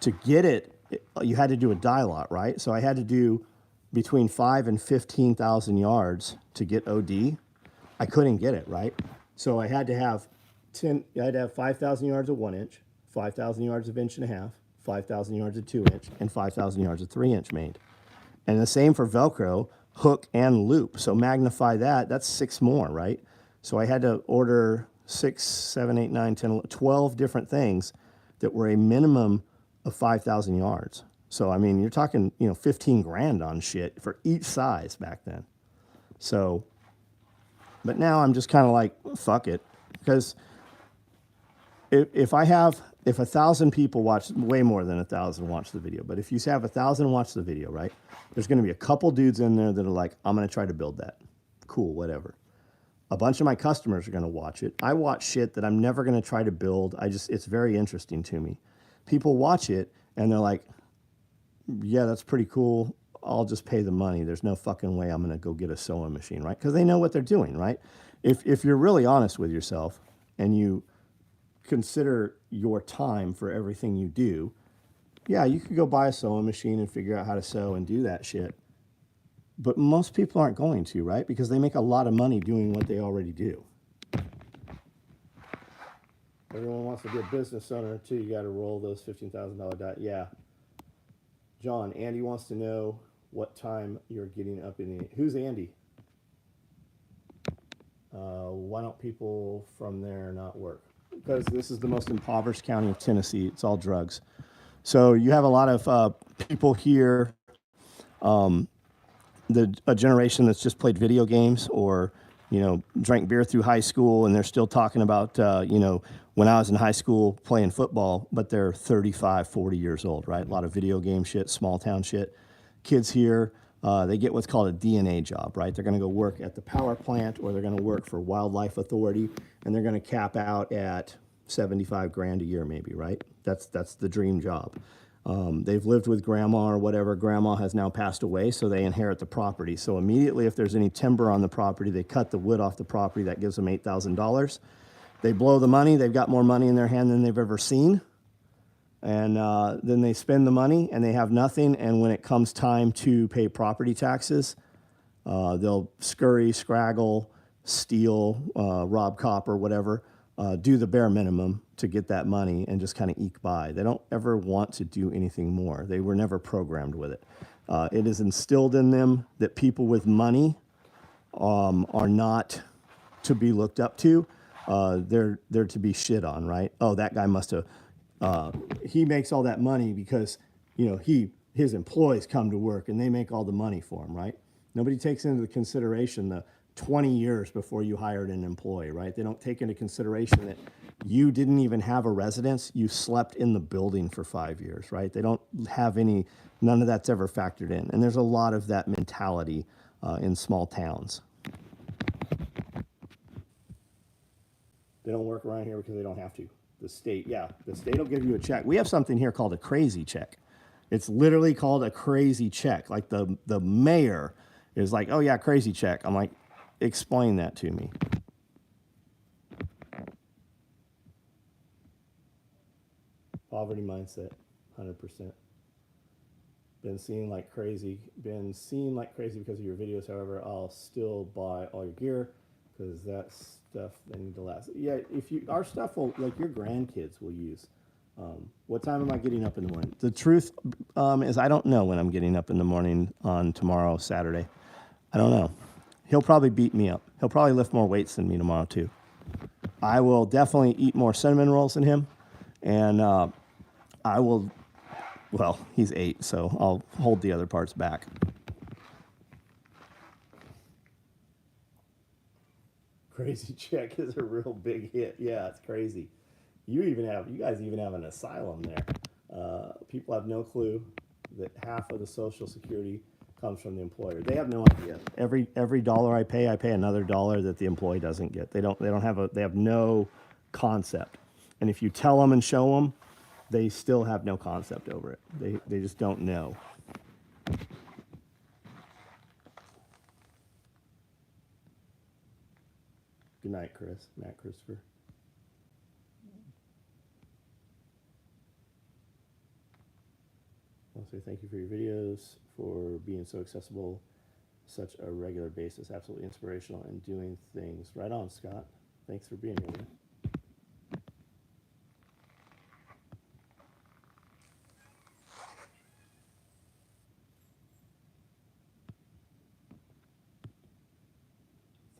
To get it, you had to do a die lot, right? So I had to do between 5,000 and 15,000 yards to get OD. I couldn't get it, right? So I had to have 5,000 yards of 1 inch, 5,000 yards of 1.5 inches, 5,000 yards of 2 inch, and 5,000 yards of 3 inch made. And the same for Velcro, hook and loop. So magnify that, that's 6 more, right? So I had to order 6, 7, 8, 9, 10, 12 different things that were a minimum of 5,000 yards. So, you're talking, 15 grand on shit for each size back then. So, but now I'm just kind of like, fuck it. Because if 1,000 people watch, way more than 1,000 watch the video, but if you have 1,000 watch the video, right, there's going to be a couple dudes in there that are like, I'm going to try to build that. Cool, whatever. A bunch of my customers are going to watch it. I watch shit that I'm never going to try to build. It's very interesting to me. People watch it and they're like, yeah, that's pretty cool. I'll just pay the money. There's no fucking way I'm going to go get a sewing machine, right? Because they know what they're doing, right? If you're really honest with yourself and you consider your time for everything you do, yeah, you could go buy a sewing machine and figure out how to sew and do that shit. But most people aren't going to, right? Because they make a lot of money doing what they already do. Everyone wants to be a business owner too. You got to roll those $15,000 die. Yeah. John, Andy wants to know what time you're getting up in the... Who's Andy? Why don't people from there not work? Because this is the most impoverished county of Tennessee. It's all drugs. So you have a lot of people here, a generation that's just played video games or, drank beer through high school, and they're still talking about, when I was in high school playing football, but they're 35, 40 years old, right? A lot of video game shit, small town shit. Kids here, they get what's called a DNA job, right? They're going to go work at the power plant, or they're going to work for Wildlife Authority, and they're going to cap out at 75 grand a year, maybe, right? That's the dream job. They've lived with grandma or whatever. Grandma has now passed away, so they inherit the property. So immediately, if there's any timber on the property, they cut the wood off the property. That gives them $8,000. They blow the money. They've got more money in their hand than they've ever seen. And then they spend the money, and they have nothing. And when it comes time to pay property taxes, they'll scurry, scraggle, steal, rob cop or whatever, do the bare minimum to get that money and just kind of eke by. They don't ever want to do anything more. They were never programmed with it. It is instilled in them that people with money are not to be looked up to. They're to be shit on, right? Oh, that guy must have, he makes all that money because, his employees come to work and they make all the money for him, right? Nobody takes into consideration the 20 years before you hired an employee, right? They don't take into consideration that you didn't even have a residence. You slept in the building for 5 years, right? They don't have none of that's ever factored in. And there's a lot of that mentality in small towns. They don't work around here because they don't have to. The state will give you a check. We have something here called a crazy check. It's literally called a crazy check. Like the mayor is like, oh yeah, crazy check. I'm like, explain that to me. Poverty mindset, 100%. Been seen like crazy because of your videos. However, I'll still buy all your gear because that stuff they need to last. Yeah, our stuff will, like, your grandkids will use. What time am I getting up in the morning? The truth is I don't know when I'm getting up in the morning on tomorrow, Saturday. I don't know. He'll probably beat me up. He'll probably lift more weights than me tomorrow too. I will definitely eat more cinnamon rolls than him, and I will. Well, he's 8, so I'll hold the other parts back. Crazy check is a real big hit. Yeah, it's crazy. You guys even have an asylum there. People have no clue that half of the Social Security comes from the employer. They have no idea. Every dollar I pay another dollar that the employee doesn't get. They have no concept. And if you tell them and show them, they still have no concept over it. They just don't know. Good night, Chris. Matt Christopher. I'll say thank you for your videos, for being so accessible, such a regular basis, absolutely inspirational, and doing things. Right on, Scott. Thanks for being here, man.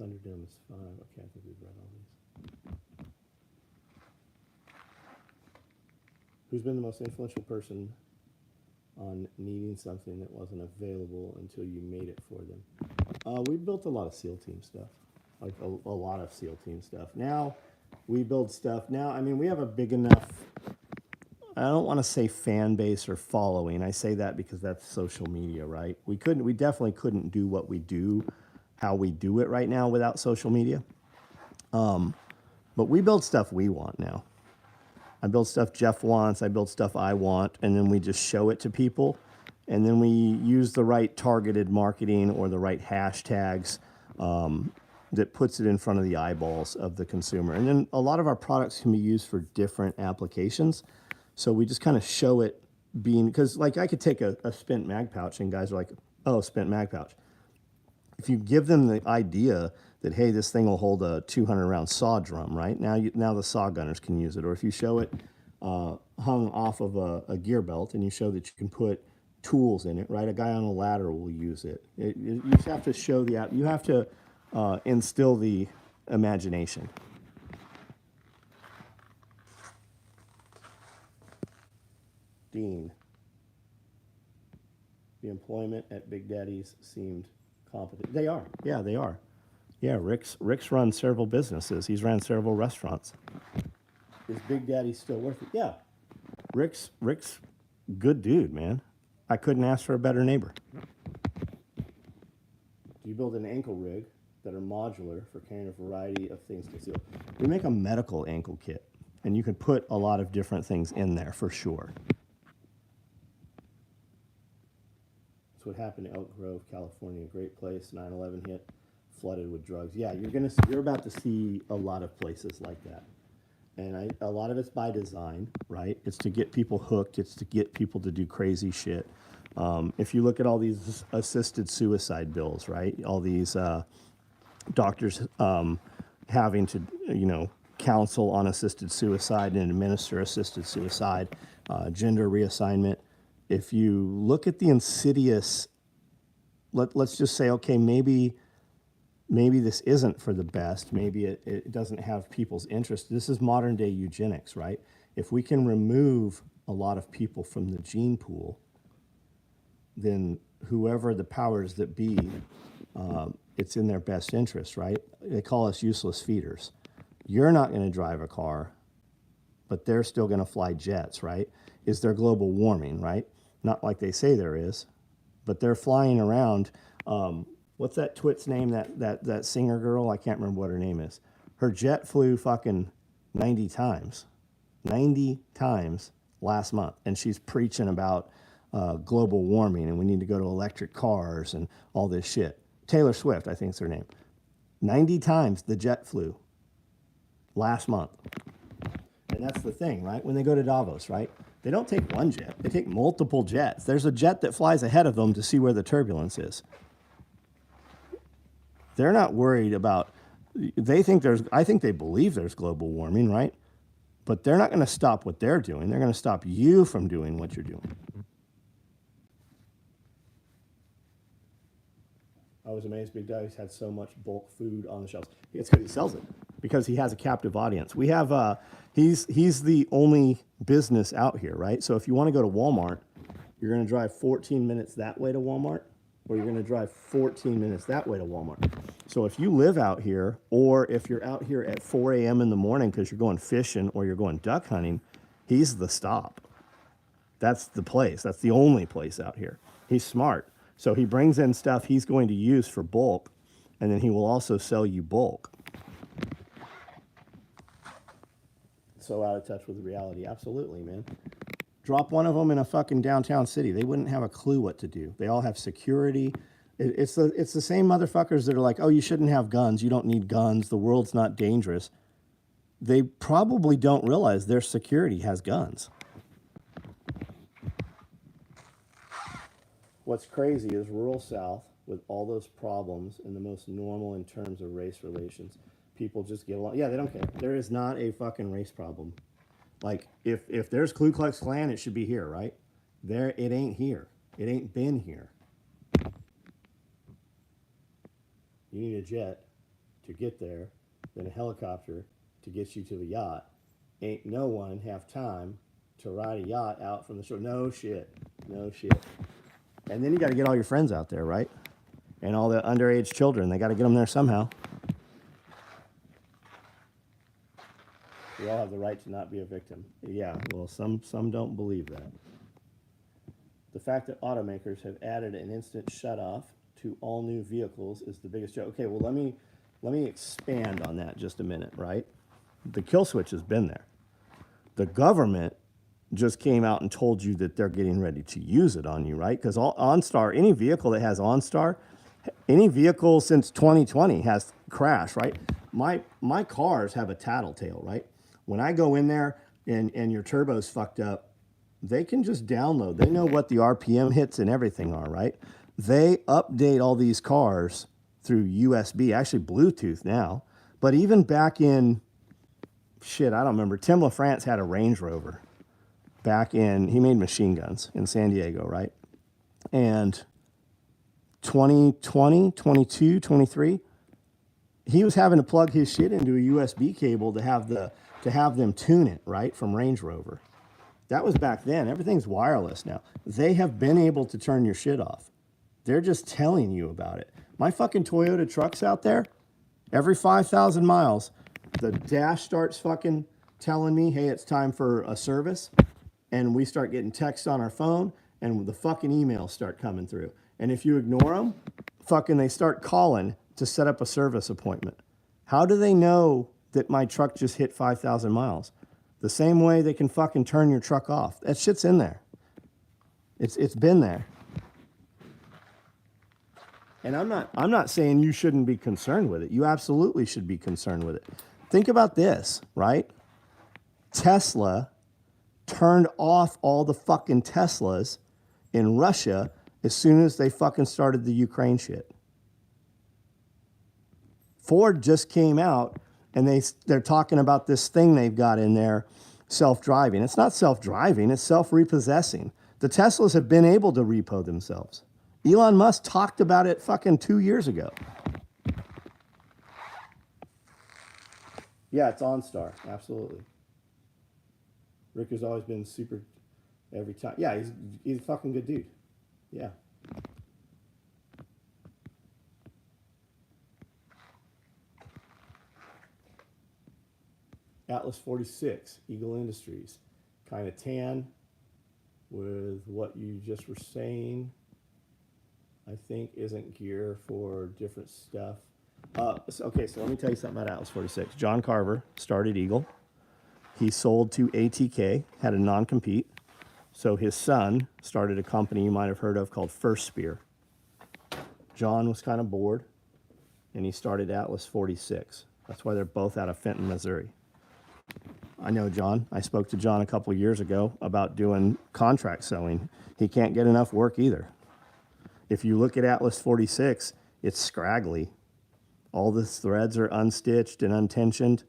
Thunderdome is 5. Okay, I think we've read all these. Who's been the most influential person on needing something that wasn't available until you made it for them? We built a lot of SEAL team stuff, like a lot of SEAL team stuff. Now we build stuff. Now, I mean, we have a big enough, I don't want to say fan base or following. I say that because that's social media, right? We definitely couldn't do what we do, how we do it right now without social media. But we build stuff we want now. I build stuff Jeff wants, I build stuff I want, and then we just show it to people. And then we use the right targeted marketing or the right hashtags that puts it in front of the eyeballs of the consumer. And then a lot of our products can be used for different applications. So we just kind of show it being, because like I could take a spent mag pouch and guys are like, oh, spent mag pouch. If you give them the idea that, hey, this thing will hold a 200-round saw drum, right? Now the saw gunners can use it. Or if you show it hung off of a gear belt and you show that you can put tools in it, right? A guy on a ladder will use it. You just have to show you have to instill the imagination. Dean. The employment at Big Daddy's seemed competent. They are. Yeah, they are. Yeah, Rick's run several businesses. He's ran several restaurants. Is Big Daddy still worth it? Yeah. Rick's good dude, man. I couldn't ask for a better neighbor. You build an ankle rig that are modular for carrying a variety of things concealed. We make a medical ankle kit, and you can put a lot of different things in there for sure. That's what happened to Elk Grove, California. Great place. 9/11 hit, flooded with drugs. Yeah, you're about to see a lot of places like that. And a lot of it's by design, right? It's to get people hooked. It's to get people to do crazy shit. If you look at all these assisted suicide bills, right? All these doctors having to, counsel on assisted suicide and administer assisted suicide, gender reassignment. If you look at the insidious, let's just say, okay, maybe this isn't for the best. Maybe it doesn't have people's interest. This is modern day eugenics, right? If we can remove a lot of people from the gene pool, then whoever the powers that be, it's in their best interest, right? They call us useless feeders. You're not going to drive a car, but they're still going to fly jets, right? Is there global warming, right? Not like they say there is, but they're flying around. What's that twit's name, that singer girl? I can't remember what her name is. Her jet flew fucking 90 times last month. And she's preaching about global warming and we need to go to electric cars and all this shit. Taylor Swift, I think is her name. 90 times the jet flew last month. And that's the thing, right? When they go to Davos, right? They don't take one jet. They take multiple jets. There's a jet that flies ahead of them to see where the turbulence is. They're not worried about, I think they believe there's global warming, right? But they're not going to stop what they're doing. They're going to stop you from doing what you're doing. I was amazed Big Daddy's had so much bulk food on the shelves. It's because he sells it, because he has a captive audience. We have, he's the only business out here, right? So if you want to go to Walmart, you're going to drive 14 minutes that way to Walmart, or you're going to drive 14 minutes that way to Walmart. So if you live out here, or if you're out here at 4 a.m. in the morning because you're going fishing or you're going duck hunting, he's the stop. That's the place. That's the only place out here. He's smart. So he brings in stuff he's going to use for bulk, and then he will also sell you bulk. So out of touch with reality. Absolutely, man. Drop one of them in a fucking downtown city. They wouldn't have a clue what to do. They all have security. It's the same motherfuckers that are like, oh, you shouldn't have guns. You don't need guns. The world's not dangerous. They probably don't realize their security has guns. What's crazy is rural South, with all those problems and the most normal in terms of race relations, people just get along. Yeah, they don't care. There is not a fucking race problem. Like, if there's Ku Klux Klan, it should be here, right? It ain't here. It ain't been here. You need a jet to get there, then a helicopter to get you to the yacht. Ain't no one have time to ride a yacht out from the shore. No shit. And then you got to get all your friends out there, right? And all the underage children. They got to get them there somehow. We all have the right to not be a victim. Yeah, well, some don't believe that. The fact that automakers have added an instant shutoff to all new vehicles is the biggest joke. Okay, well, let me expand on that just a minute, right? The kill switch has been there. The government just came out and told you that they're getting ready to use it on you, right? Because OnStar, any vehicle that has OnStar, any vehicle since 2020 has crashed, right? My cars have a tattletale, right? When I go in there and your turbo's fucked up, they can just download. They know what the RPM hits and everything are, right? They update all these cars through USB, actually Bluetooth now. But even back in, I don't remember, Tim LaFrance had a Range Rover. He made machine guns in San Diego, right? And 2020, 22, 23, he was having to plug his shit into a USB cable to have them tune it, right, from Range Rover. That was back then. Everything's wireless now. They have been able to turn your shit off. They're just telling you about it. My fucking Toyota trucks out there, every 5,000 miles, the dash starts fucking telling me, hey, it's time for a service. And we start getting texts on our phone, and the fucking emails start coming through. And if you ignore them, fucking they start calling to set up a service appointment. How do they know that my truck just hit 5,000 miles? The same way they can fucking turn your truck off. That shit's in there. It's been there. And I'm not saying you shouldn't be concerned with it. You absolutely should be concerned with it. Think about this, right? Tesla turned off all the fucking Teslas in Russia as soon as they fucking started the Ukraine shit. Ford just came out and they're talking about this thing they've got in there, self-driving. It's not self-driving, it's self-repossessing. The Teslas have been able to repo themselves. Elon Musk talked about it fucking 2 years ago. Yeah, it's OnStar, absolutely. Rick has always been super every time. Yeah, he's a fucking good dude. Yeah. Atlas 46, Eagle Industries. Kind of tan with what you just were saying. I think isn't gear for different stuff. Okay, so let me tell you something about Atlas 46. John Carver started Eagle. He sold to ATK, had a non-compete. So his son started a company you might have heard of called First Spear. John was kind of bored, and he started Atlas 46. That's why they're both out of Fenton, Missouri. I know John. I spoke to John a couple of years ago about doing contract selling. He can't get enough work either. If you look at Atlas 46, it's scraggly. All the threads are unstitched and untensioned.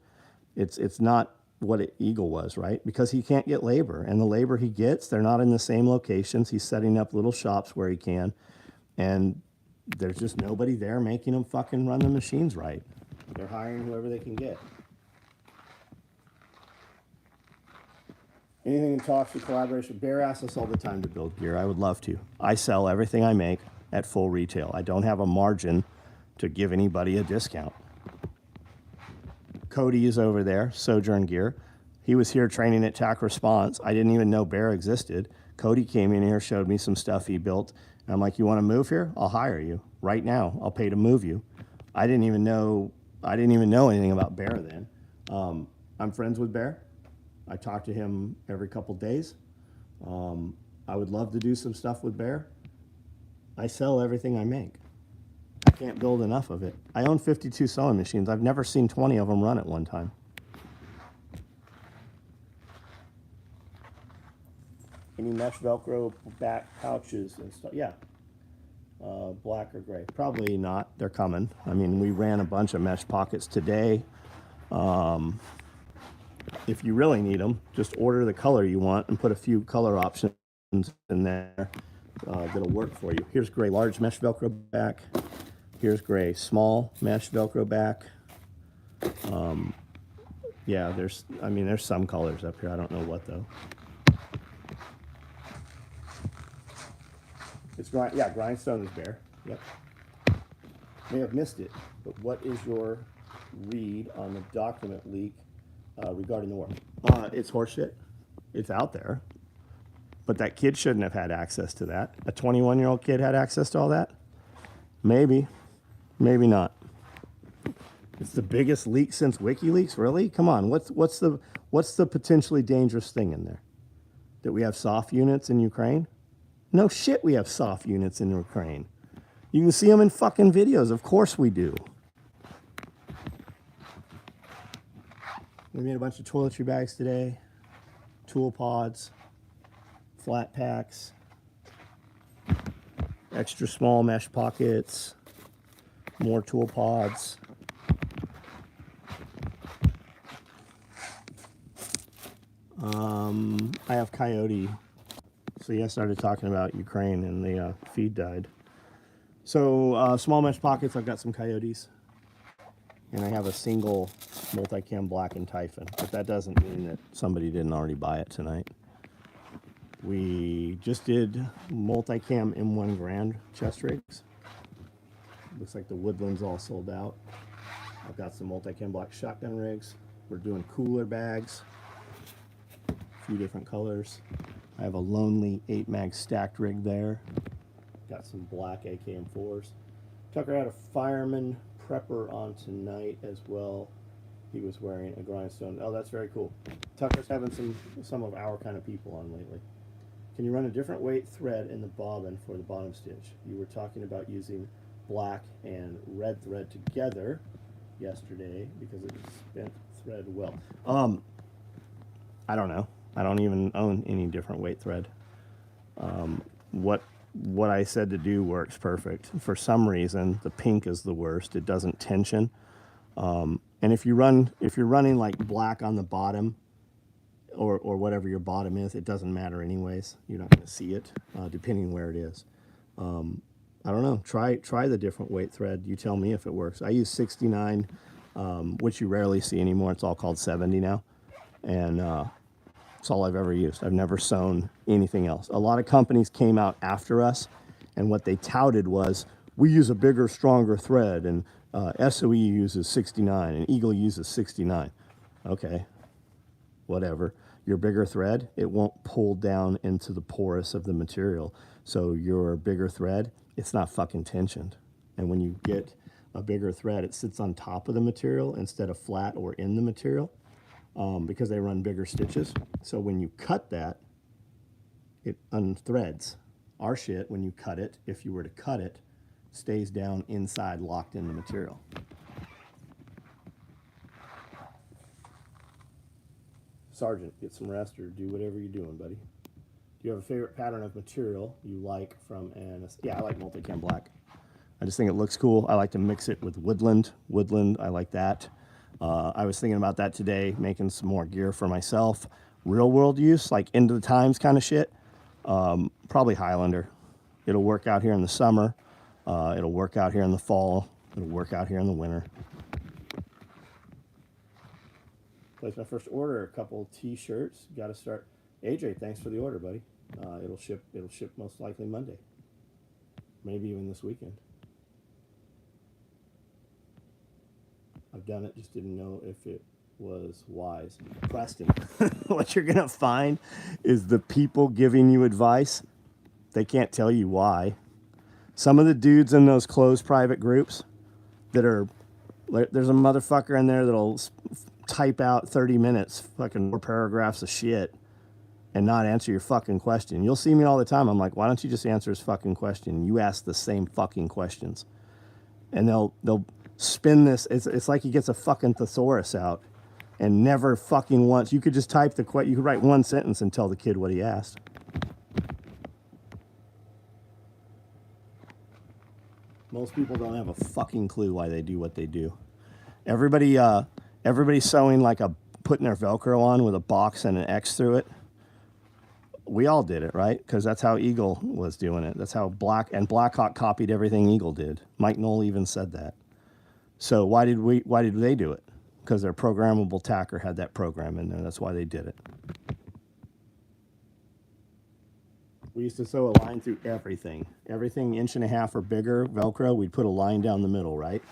It's not what Eagle was, right? Because he can't get labor. And the labor he gets, they're not in the same locations. He's setting up little shops where he can. And there's just nobody there making them fucking run the machines right. They're hiring whoever they can get. Anything in talks for collaboration? Bear asks us all the time to build gear. I would love to. I sell everything I make at full retail. I don't have a margin to give anybody a discount. Cody is over there, Sojourn Gear. He was here training at TAC Response. I didn't even know Bear existed. Cody came in here, showed me some stuff he built. And I'm like, you want to move here? I'll hire you right now. I'll pay to move you. I didn't even know anything about Bear then. I'm friends with Bear. I talk to him every couple days. I would love to do some stuff with Bear. I sell everything I make. I can't build enough of it. I own 52 sewing machines. I've never seen 20 of them run at one time. Any mesh Velcro back pouches and stuff? Yeah. Black or gray? Probably not. They're coming. I mean, we ran a bunch of mesh pockets today. If you really need them, just order the color you want and put a few color options in there that'll work for you. Here's gray large mesh Velcro back. Here's gray small mesh Velcro back. Yeah, there's some colors up here. I don't know what though. It's grindstone is Bear. Yep. May have missed it, but what is your read on the document leak regarding the war? It's horseshit. It's out there. But that kid shouldn't have had access to that. A 21-year-old kid had access to all that? Maybe. Maybe not. It's the biggest leak since WikiLeaks? Really? Come on. What's the potentially dangerous thing in there? That we have soft units in Ukraine? No shit we have soft units in Ukraine. You can see them in fucking videos. Of course we do. We made a bunch of toiletry bags today, tool pods, flat packs, extra small mesh pockets, more tool pods. I have coyote. So yeah, I started talking about Ukraine and the feed died. So small mesh pockets, I've got some coyotes. And I have a single multicam black and Typhon. But that doesn't mean that somebody didn't already buy it tonight. We just did multicam M1 Grand chest rigs. Looks like the Woodland's all sold out. I've got some multicam black shotgun rigs. We're doing cooler bags, a few different colors. I have a Lonely 8-mag stacked rig there. Got some black AKM4s. Tucker had a fireman prepper on tonight as well. He was wearing a grindstone. Oh, that's very cool. Tucker's having some of our kind of people on lately. Can you run a different weight thread in the bobbin for the bottom stitch? You were talking about using black and red thread together yesterday because it spent thread well. I don't know. I don't even own any different weight thread. What I said to do works perfect. For some reason, the pink is the worst. It doesn't tension. And if you're running like black on the bottom, or whatever your bottom is, it doesn't matter anyways. You're not going to see it, depending where it is. I don't know. Try the different weight thread. You tell me if it works. I use 69, which you rarely see anymore. It's all called 70 now, and it's all I've ever used. I've never sewn anything else. A lot of companies came out after us, and what they touted was, we use a bigger, stronger thread, and SOE uses 69, and Eagle uses 69. Okay, whatever. Your bigger thread, it won't pull down into the porous of the material. So your bigger thread, it's not fucking tensioned. And when you get a bigger thread, it sits on top of the material instead of flat or in the material, because they run bigger stitches. So when you cut that, it unthreads. Our shit, when you cut it, if you were to cut it, stays down inside, locked in the material. Sergeant, get some rest or do whatever you're doing, buddy. Do you have a favorite pattern of material you like from an... Yeah, I like multicam black. I just think it looks cool. I like to mix it with woodland. Woodland, I like that. I was thinking about that today, making some more gear for myself. Real world use, like end of the times kind of shit. Probably Highlander. It'll work out here in the summer. It'll work out here in the fall. It'll work out here in the winter. Placed my first order, a couple t-shirts. Got to start. AJ, thanks for the order, buddy. It'll ship most likely Monday. Maybe even this weekend. I've done it, just didn't know if it was wise. Preston, what you're gonna find is the people giving you advice, they can't tell you why. Some of the dudes in those closed private groups that are, there's a motherfucker in there that'll type out 30 minutes, fucking 4 paragraphs of shit and not answer your fucking question. You'll see me all the time. I'm like, why don't you just answer his fucking question? You ask the same fucking questions. And they'll spin this. It's like he gets a fucking thesaurus out and never fucking once. You could just type you could write one sentence and tell the kid what he asked. Most people don't have a fucking clue why they do what they do. Everybody's sewing like putting their Velcro on with a box and an X through it. We all did it, right? Because that's how Eagle was doing it. That's how Blackhawk copied everything Eagle did. Mike Knoll even said that. So why did they do it? Because their programmable tacker had that program in there. That's why they did it. We used to sew a line through everything. Everything 1.5 inches or bigger, Velcro, we'd put a line down the middle, right?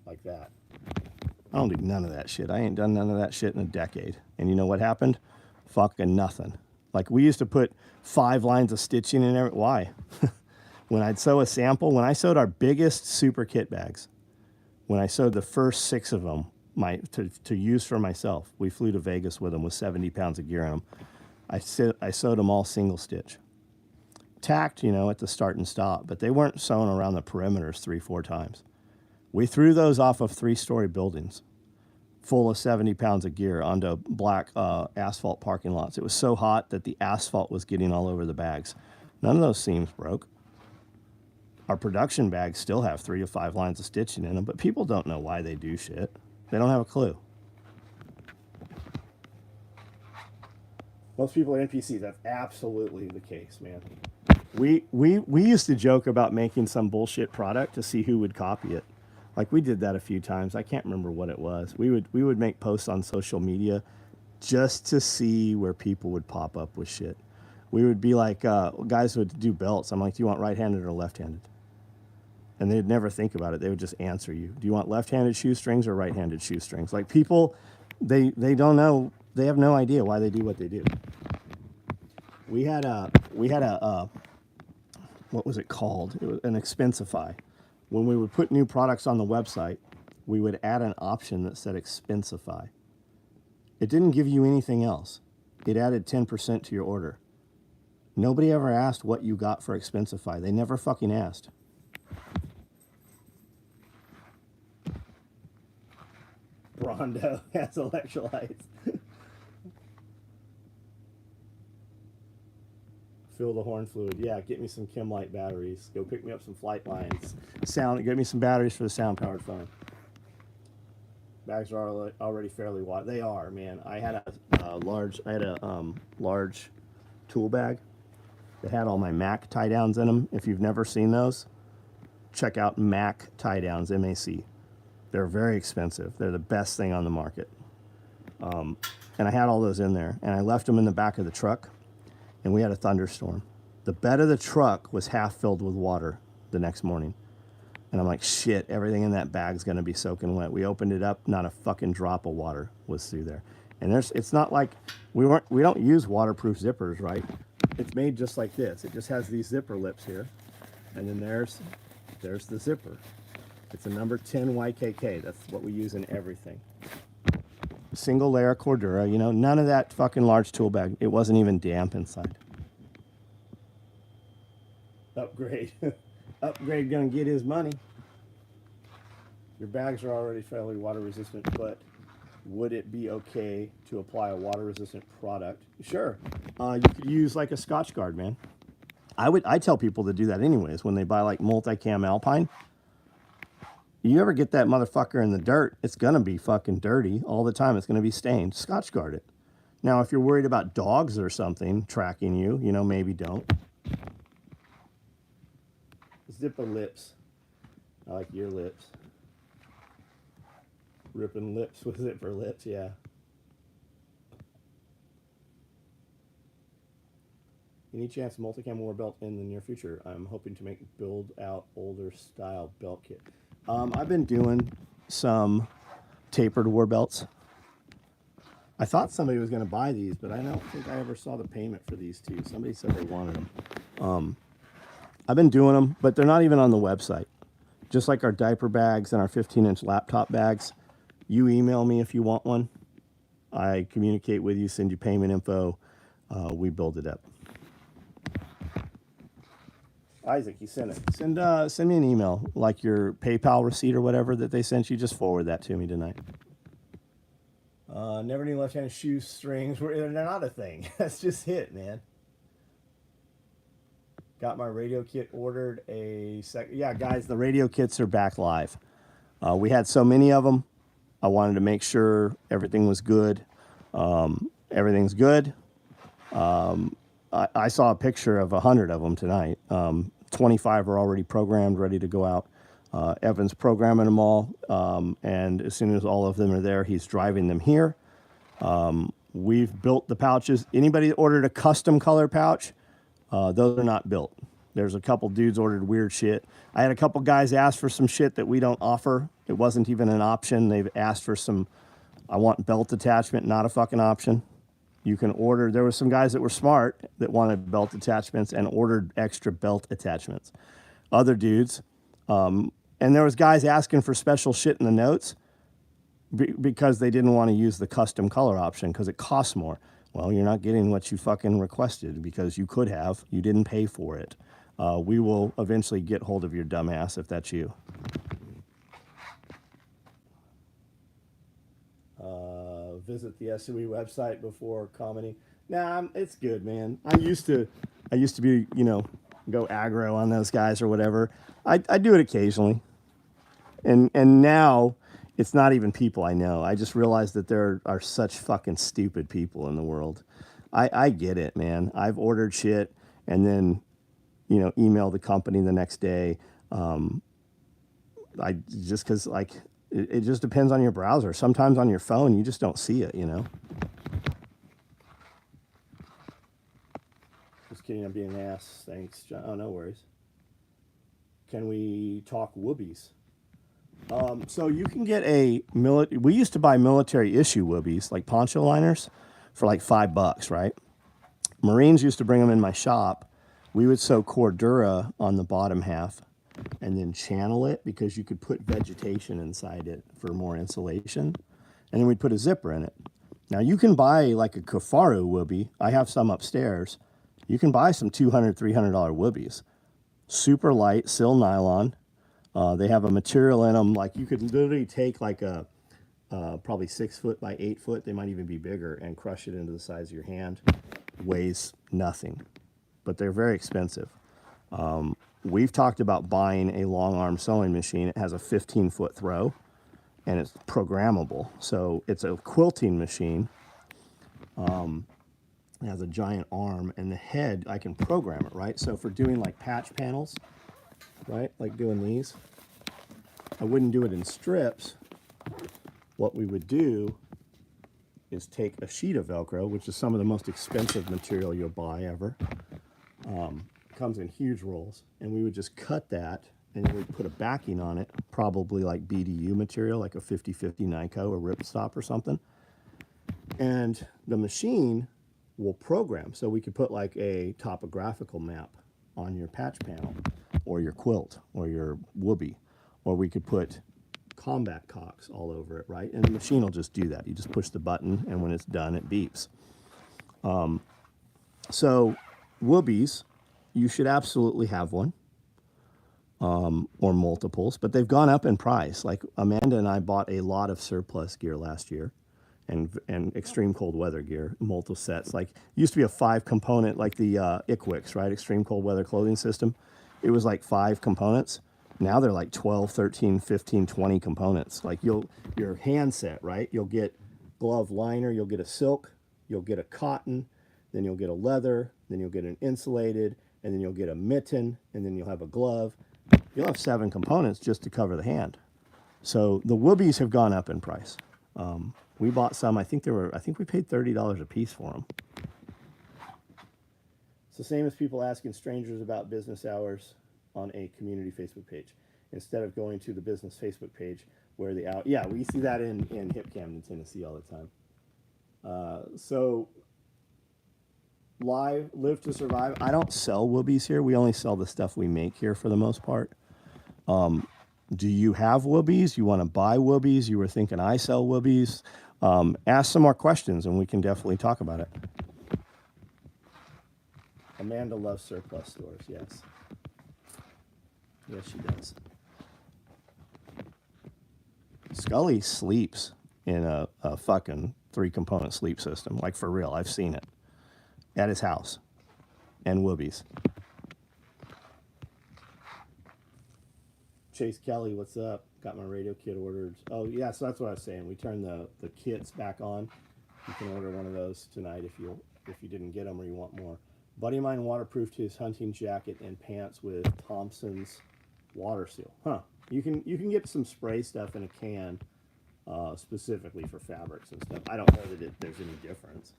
Like that. I don't do none of that shit. I ain't done none of that shit in a decade. And you know what happened? Fucking nothing. Like, we used to put 5 lines of stitching in every... Why? When I'd sew a sample, when I sewed our biggest super kit bags, when I sewed the first 6 of them to use for myself, we flew to Vegas with them with 70 pounds of gear in them. I sewed them all single stitch. Tacked, at the start and stop, but they weren't sewn around the perimeters 3-4 times. We threw those off of 3-story buildings full of 70 pounds of gear onto black asphalt parking lots. It was so hot that the asphalt was getting all over the bags. None of those seams broke. Our production bags still have 3 to 5 lines of stitching in them, but people don't know why they do shit. They don't have a clue. Most people are NPCs. That's absolutely the case, man. We used to joke about making some bullshit product to see who would copy it. Like, we did that a few times. I can't remember what it was. We would make posts on social media just to see where people would pop up with shit. We would be like, guys would do belts. I'm like, do you want right-handed or left-handed? And they'd never think about it. They would just answer you. Do you want left-handed shoestrings or right-handed shoestrings? Like people, they don't know. They have no idea why they do what they do. We had a what was it called? It was an Expensify. When we would put new products on the website, we would add an option that said Expensify. It didn't give you anything else. It added 10% to your order. Nobody ever asked what you got for Expensify. They never fucking asked. Rondo has electrolytes. Fill the horn fluid. Yeah, get me some Chemlite batteries. Go pick me up some Flight Lines. Get me some batteries for the sound-powered phone. Bags are already fairly wide. They are, man. I had a large tool bag that had all my Mac tie downs in them. If you've never seen those, check out Mac tie downs, MAC. They're very expensive. They're the best thing on the market. And I had all those in there, and I left them in the back of the truck, and we had a thunderstorm. The bed of the truck was half filled with water the next morning. And I'm like, shit, everything in that bag's going to be soaking wet. We opened it up, not a fucking drop of water was through there. And it's not like we don't use waterproof zippers, right? It's made just like this. It just has these zipper lips here. And then there's the zipper. It's a number 10 YKK. That's what we use in everything. Single layer Cordura, you know, none of that fucking large tool bag. It wasn't even damp inside. Upgrade. Upgrade gonna get his money. Your bags are already fairly water resistant, but would it be okay to apply a water resistant product? Sure. You could use like a Scotch Guard, man. I tell people to do that anyways when they buy like Multicam Alpine. You ever get that motherfucker in the dirt, it's gonna be fucking dirty all the time. It's gonna be stained. Scotch Guard it. Now, if you're worried about dogs or something tracking you, you know, maybe don't. Zipper lips. I like your lips. Ripping lips with zipper lips, yeah. Any chance Multicam war belt in the near future? I'm hoping to build out older style belt kit. I've been doing some tapered war belts. I thought somebody was going to buy these, but I don't think I ever saw the payment for these two. Somebody said they wanted them. I've been doing them, but they're not even on the website. Just like our diaper bags and our 15-inch laptop bags. You email me if you want one. I communicate with you, send you payment info. We build it up. Isaac, you sent it. Send me an email, like your PayPal receipt or whatever that they sent you. Just forward that to me tonight. Never knew left-handed shoestrings they're not a thing. That's just it, man. Got my radio kit ordered yeah, guys, the radio kits are back live. We had so many of them. I wanted to make sure everything was good. Everything's good. I saw a picture of 100 of them tonight. 25 are already programmed, ready to go out. Evan's programming them all. And as soon as all of them are there, he's driving them here. We've built the pouches. Anybody that ordered a custom color pouch, those are not built. There's a couple dudes ordered weird shit. I had a couple guys ask for some shit that we don't offer. It wasn't even an option. They've asked for some, I want belt attachment, not a fucking option. You can order, there were some guys that were smart that wanted belt attachments and ordered extra belt attachments. Other dudes, and there was guys asking for special shit in the notes because they didn't want to use the custom color option because it costs more. Well, you're not getting what you fucking requested because you could have. You didn't pay for it. We will eventually get hold of your dumbass if that's you. Visit the SOE website before commenting. Nah, it's good, man. I used to be, you know, go aggro on those guys or whatever. I do it occasionally. And now it's not even people I know. I just realized that there are such fucking stupid people in the world. I get it, man. I've ordered shit and then, you know, email the company the next day. Because like, it just depends on your browser. Sometimes on your phone, you just don't see it, you know. Just kidding, I'm being an ass. Thanks, John. Oh, no worries. Can we talk whoobies? So you can get we used to buy military issue whoobies, like poncho liners, for like $5, right? Marines used to bring them in my shop. We would sew Cordura on the bottom half and then channel it because you could put vegetation inside it for more insulation. And then we'd put a zipper in it. Now you can buy like a Kafaru whoobie. I have some upstairs. You can buy some $200, $300 whoobies. Super light, sil nylon. They have a material in them, like you could literally take like a probably 6 foot by 8 foot, they might even be bigger, and crush it into the size of your hand. Weighs nothing, but they're very expensive. We've talked about buying a long arm sewing machine. It has a 15-foot throw, and it's programmable. So it's a quilting machine. It has a giant arm, and the head, I can program it, right? So for doing like patch panels, right, like doing these, I wouldn't do it in strips. What we would do is take a sheet of Velcro, which is some of the most expensive material you'll buy ever. Comes in huge rolls, and we would just cut that, and we'd put a backing on it, probably like BDU material, like a 50/50 Nyco or ripstop or something. And the machine will program, so we could put like a topographical map on your patch panel, or your quilt, or your whoobie, or we could put combat cocks all over it, right? And the machine will just do that. You just push the button, and when it's done, it beeps. So whoobies, you should absolutely have one, or multiples, but they've gone up in price. Like Amanda and I bought a lot of surplus gear last year, and extreme cold weather gear, multiple sets. Like, used to be a 5-component, like the ICWIX, right? Extreme cold weather clothing system. It was like 5 components. Now they're like 12, 13, 15, 20 components. Like your handset, right? You'll get glove liner, you'll get a silk, you'll get a cotton, then you'll get a leather, then you'll get an insulated, and then you'll get a mitten, and then you'll have a glove. You'll have 7 components just to cover the hand. So the whoobies have gone up in price. We bought some, I think we paid $30 a piece for them. It's the same as people asking strangers about business hours on a community Facebook page, instead of going to the business Facebook page where yeah, we see that in Hip Camden, Tennessee all the time. So live to survive. I don't sell whoobies here. We only sell the stuff we make here for the most part. Do you have whoobies? You want to buy whoobies? You were thinking I sell whoobies? Ask some more questions and we can definitely talk about it. Amanda loves surplus stores, yes. Yes, she does. Scully sleeps in a fucking 3-component sleep system. Like, for real, I've seen it. At his house. And whoobies. Chase Kelly, what's up? Got my radio kit ordered. Oh, yeah, so that's what I was saying. We turned the kits back on. You can order one of those tonight if you didn't get them or you want more. Buddy of mine waterproofed his hunting jacket and pants with Thompson's water seal. Huh. You can get some spray stuff in a can specifically for fabrics and stuff. I don't know that there's any difference.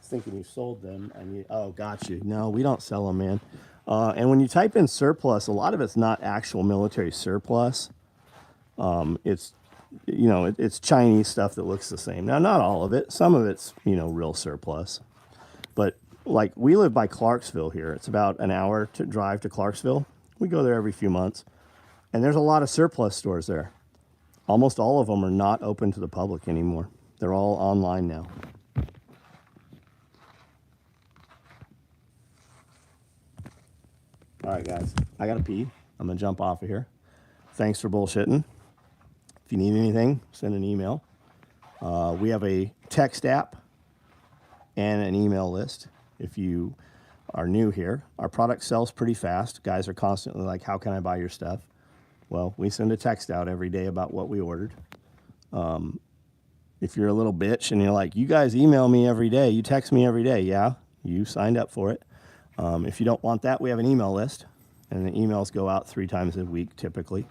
Thinking you sold them. Oh, got you. No, we don't sell them, man. And when you type in surplus, a lot of it's not actual military surplus. It's, it's Chinese stuff that looks the same. Now, not all of it. Some of it's, real surplus. But like, we live by Clarksville here. It's about an hour to drive to Clarksville. We go there every few months. And there's a lot of surplus stores there. Almost all of them are not open to the public anymore. They're all online now. All right, guys, I gotta pee. I'm gonna jump off of here. Thanks for bullshitting. If you need anything, send an email. We have a text app and an email list. If you are new here, our product sells pretty fast. Guys are constantly like, how can I buy your stuff? Well, we send a text out every day about what we ordered. If you're a little bitch and you're like, you guys email me every day, you text me every day. Yeah, you signed up for it. If you don't want that, we have an email list, and the emails go out 3 times a week typically.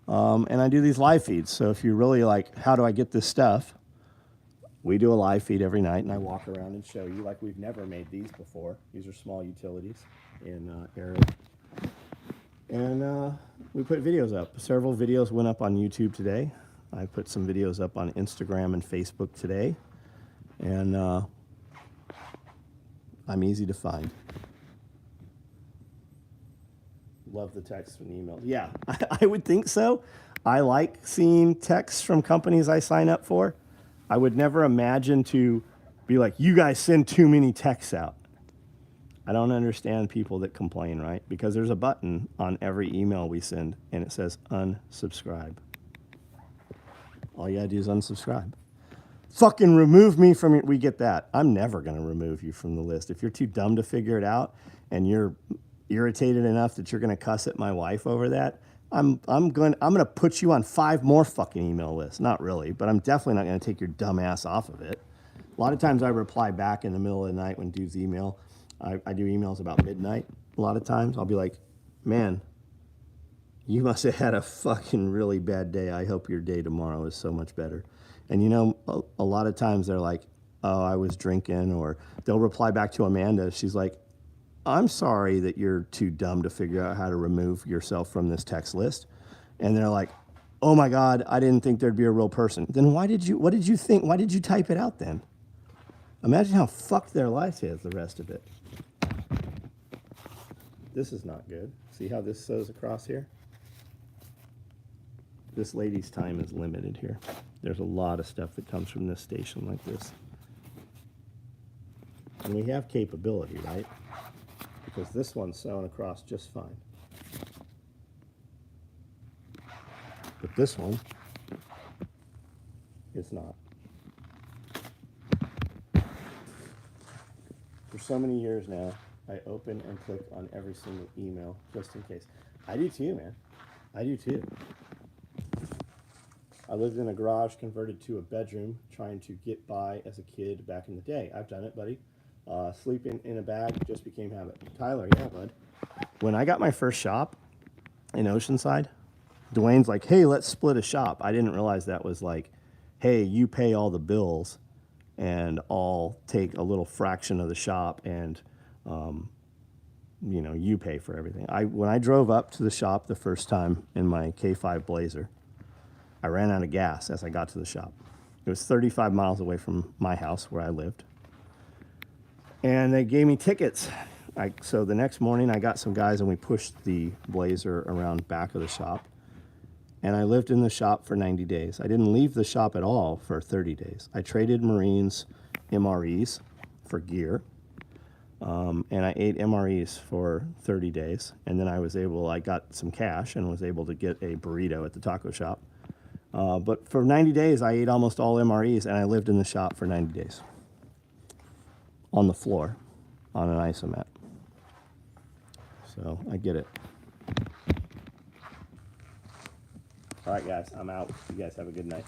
And I do these live feeds. So if you're really like, how do I get this stuff? We do a live feed every night, and I walk around and show you like we've never made these before. These are small utilities in area. And we put videos up. Several videos went up on YouTube today. I put some videos up on Instagram and Facebook today. And I'm easy to find. Love the text and email. Yeah, I would think so. I like seeing texts from companies I sign up for. I would never imagine to be like, you guys send too many texts out. I don't understand people that complain, right? Because there's a button on every email we send, and it says unsubscribe. All you gotta do is unsubscribe. Fucking remove me from your... We get that. I'm never gonna remove you from the list. If you're too dumb to figure it out, and you're irritated enough that you're gonna cuss at my wife over that, I'm gonna put you on 5 more fucking email lists. Not really, but I'm definitely not gonna take your dumb ass off of it. A lot of times I reply back in the middle of the night when dudes email. I do emails about midnight. A lot of times I'll be like, man, you must have had a fucking really bad day. I hope your day tomorrow is so much better. And you know, a lot of times they're like, oh, I was drinking, or they'll reply back to Amanda. She's like, I'm sorry that you're too dumb to figure out how to remove yourself from this text list. And they're like, oh my God, I didn't think there'd be a real person. Then what did you think? Why did you type it out then? Imagine how fucked their life is, the rest of it. This is not good. See how this sews across here? This lady's time is limited here. There's a lot of stuff that comes from this station like this. And we have capability, right? Because this one's sewn across just fine. But this one is not. For so many years now, I open and click on every single email just in case. I do too, man. I do too. I lived in a garage converted to a bedroom trying to get by as a kid back in the day. I've done it, buddy. Sleeping in a bag just became habit. Tyler, yeah, bud. When I got my first shop in Oceanside, Dwayne's like, hey, let's split a shop. I didn't realize that was like, hey, you pay all the bills and I'll take a little fraction of the shop and, you know, you pay for everything. When I drove up to the shop the first time in my K5 Blazer, I ran out of gas as I got to the shop. It was 35 miles away from my house where I lived. And they gave me tickets. So the next morning I got some guys and we pushed the Blazer around back of the shop. And I lived in the shop for 90 days. I didn't leave the shop at all for 30 days. I traded Marines MREs for gear. And I ate MREs for 30 days. And then I got some cash and was able to get a burrito at the taco shop. But for 90 days, I ate almost all MREs, and I lived in the shop for 90 days. On the floor, on an isomat. So, I get it. All right, guys, I'm out. You guys have a good night.